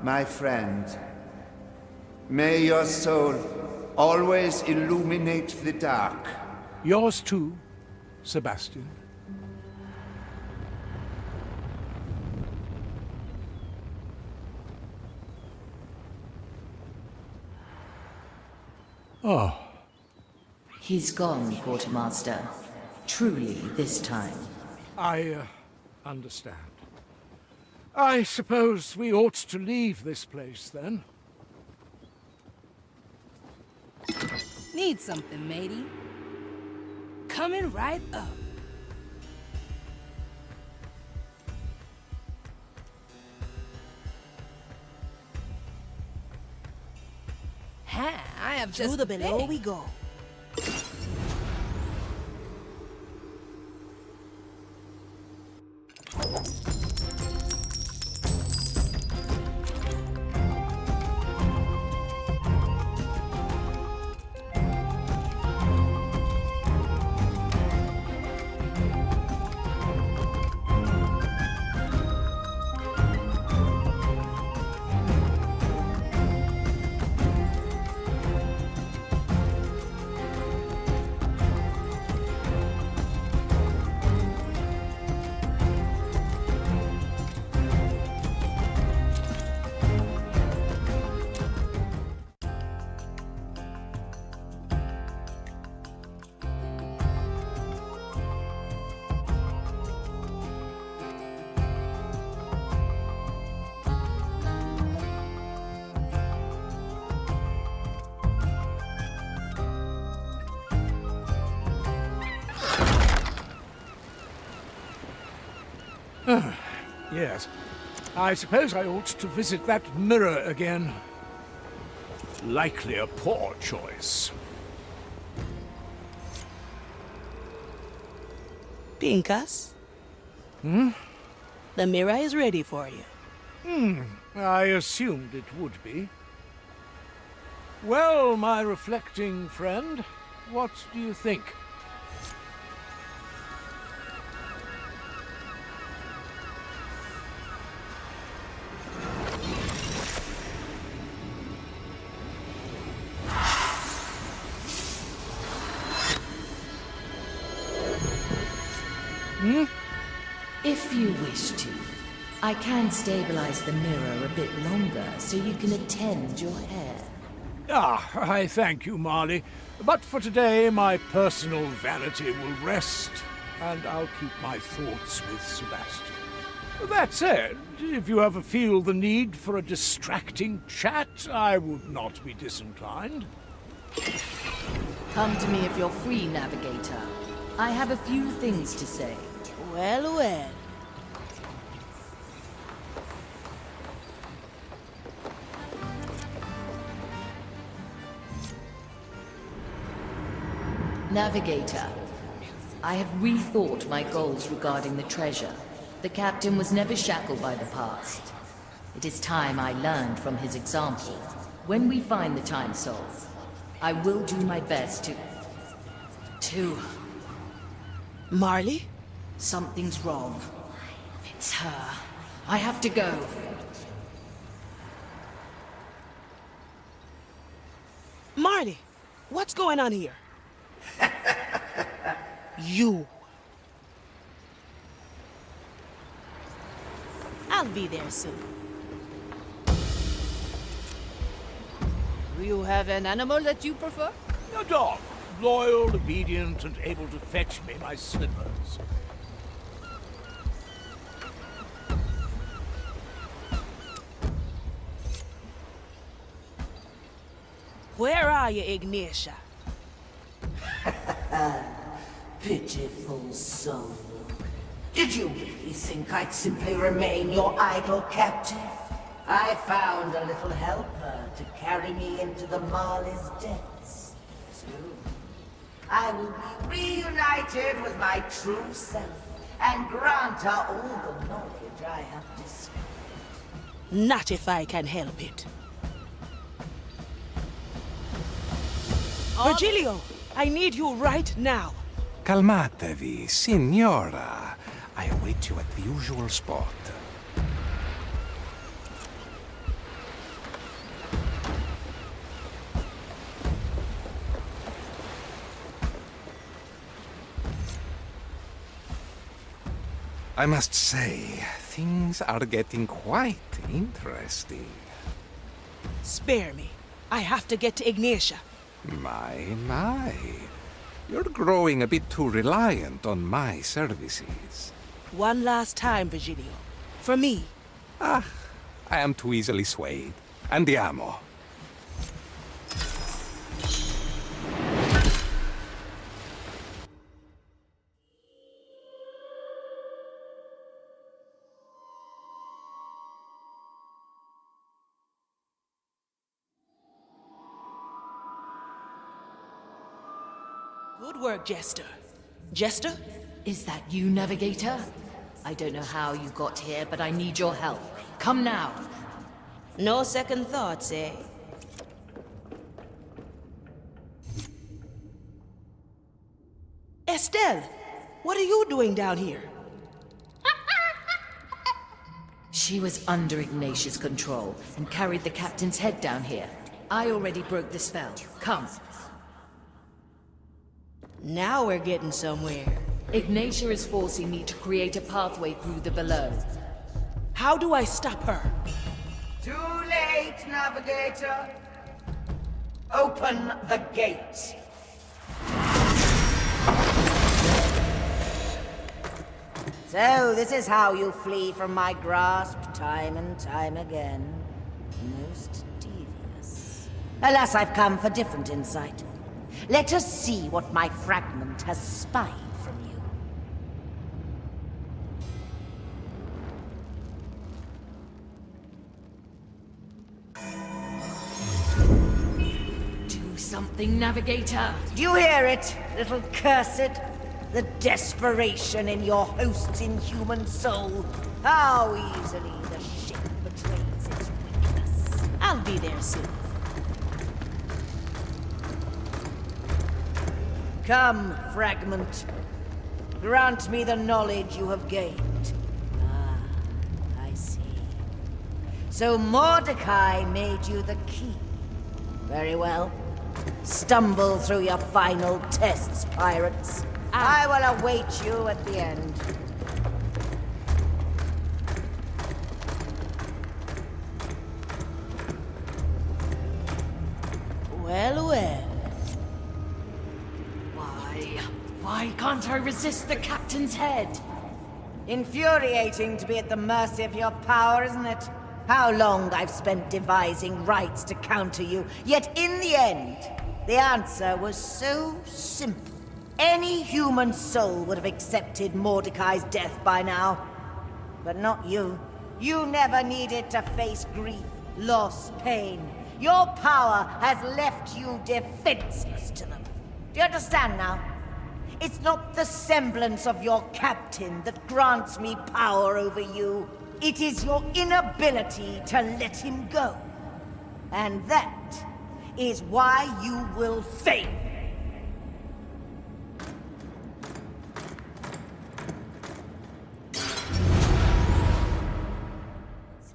my friend. May your soul always illuminate the dark. Yours too, Sebastian. Oh. He's gone, Quartermaster. Truly, this time. I understand. I suppose we ought to leave this place, then. Need something, matey? Coming right up. Ha! I have just To the below we go. Yes. I suppose I ought to visit that mirror again. Likely a poor choice. Pincus? Hmm? The mirror is ready for you. I assumed it would be. Well, my reflecting friend, what do you think? If you wish to, I can stabilize the mirror a bit longer so you can attend your hair. I thank you, Marley. But for today, my personal vanity will rest, and I'll keep my thoughts with Sebastian. That said, if you ever feel the need for a distracting chat, I would not be disinclined. Come to me if you're free, Navigator. I have a few things to say. Well, well. Navigator, I have rethought my goals regarding the treasure. The captain was never shackled by the past. It is time I learned from his example. When we find the time soul, I will do my best to... Marley? Something's wrong. It's her. I have to go. Marley, what's going on here? You. I'll be there soon. Do you have an animal that you prefer? A dog. Loyal, obedient, and able to fetch me my slippers. Where are you, Ignatia? Pitiful soul. Did you really think I'd simply remain your idle captive? I found a little helper to carry me into the Marley's depths. Soon, I will be reunited with my true self and grant her all the knowledge I have discovered. Not if I can help it. Virgilio, I need you right now. Calmatevi, signora. I await you at the usual spot. I must say, things are getting quite interesting. Spare me. I have to get to Ignatia. My. You're growing a bit too reliant on my services. One last time, Virgilio. For me. I am too easily swayed. Andiamo. Good work, Jester. Jester? Is that you, Navigator? I don't know how you got here, but I need your help. Come now. No second thoughts, eh? Estelle, what are you doing down here? She was under Ignatius' control and carried the captain's head down here. I already broke the spell. Come. Now we're getting somewhere. Ignatia is forcing me to create a pathway through the below. How do I stop her? Too late, Navigator. Open the gates. So, this is how you flee from my grasp time and time again. Most devious. Alas, I've come for different insight. Let us see what my fragment has spied from you. something, Navigator? Do you hear it, little cursed? The desperation in your host's inhuman soul. How easily the ship betrays its weakness. I'll be there soon. Come, fragment. Grant me the knowledge you have gained. Ah, I see. So Mordecai made you the key. Very well. Stumble through your final tests, pirates. I will await you at the end. Well, well. Why can't I resist the captain's head? Infuriating to be at the mercy of your power, isn't it? How long I've spent devising rites to counter you, yet in the end, the answer was so simple. Any human soul would have accepted Mordecai's death by now. But not you. You never needed to face grief, loss, pain. Your power has left you defenseless to them. Do you understand now? It's not the semblance of your captain that grants me power over you. It is your inability to let him go. And that is why you will fail.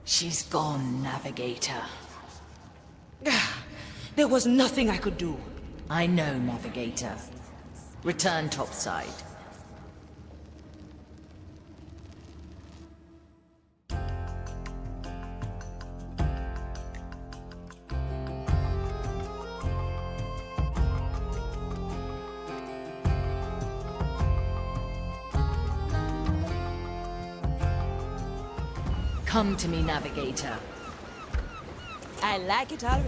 She's gone, Navigator. There was nothing I could do. I know, Navigator. Return topside. Come to me, Navigator. I like it already.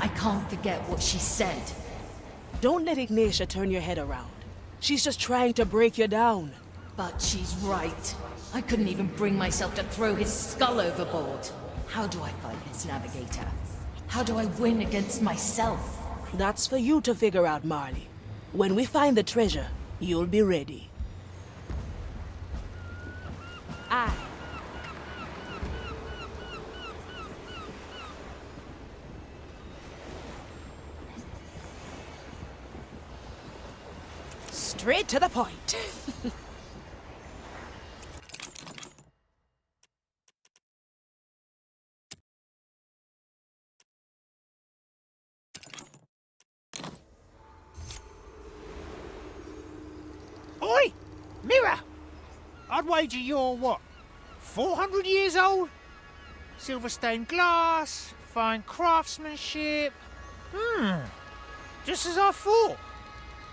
I can't forget what she said. Don't let Ignatia turn your head around. She's just trying to break you down. But she's right. I couldn't even bring myself to throw his skull overboard. How do I fight this, Navigator? How do I win against myself? That's for you to figure out, Marley. When we find the treasure, you'll be ready. Straight to the point. Oi! Mirror! I'd wager you're, what, 400 years old? Silver stained glass, fine craftsmanship. Just as I thought.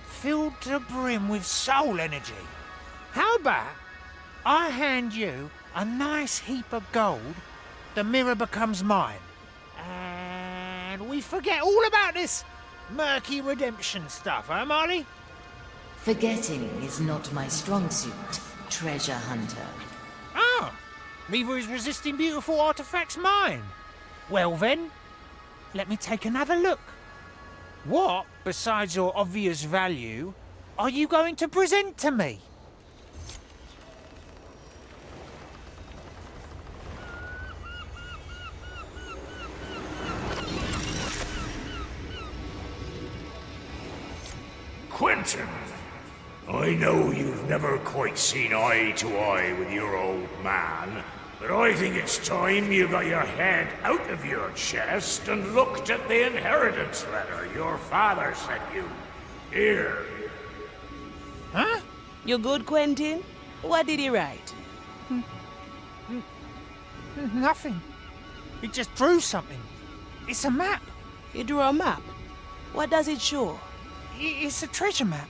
Filled to the brim with soul energy. How about I hand you a nice heap of gold, the mirror becomes mine, and we forget all about this murky redemption stuff, huh, Marley? Forgetting is not my strong suit, treasure hunter. Ah, neither is resisting beautiful artifacts mine. Well then, let me take another look. What, besides your obvious value, are you going to present to me? Quentin, I know you've never quite seen eye to eye with your old man, but I think it's time you got your head out of your chest and looked at the inheritance letter your father sent you. Here. Huh? You good, Quentin? What did he write? Nothing. He just drew something. It's a map. He drew a map? What does it show? It's a treasure map,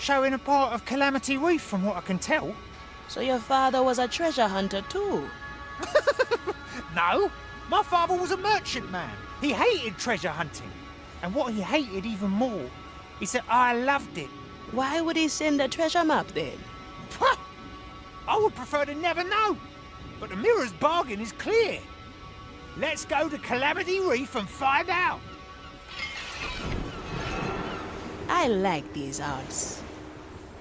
showing a part of Calamity Reef from what I can tell. So your father was a treasure hunter too? No, my father was a merchant man. He hated treasure hunting. And what he hated even more is that I loved it. Why would he send a treasure map then? I would prefer to never know. But the mirror's bargain is clear. Let's go to Calamity Reef and find out. I like these odds.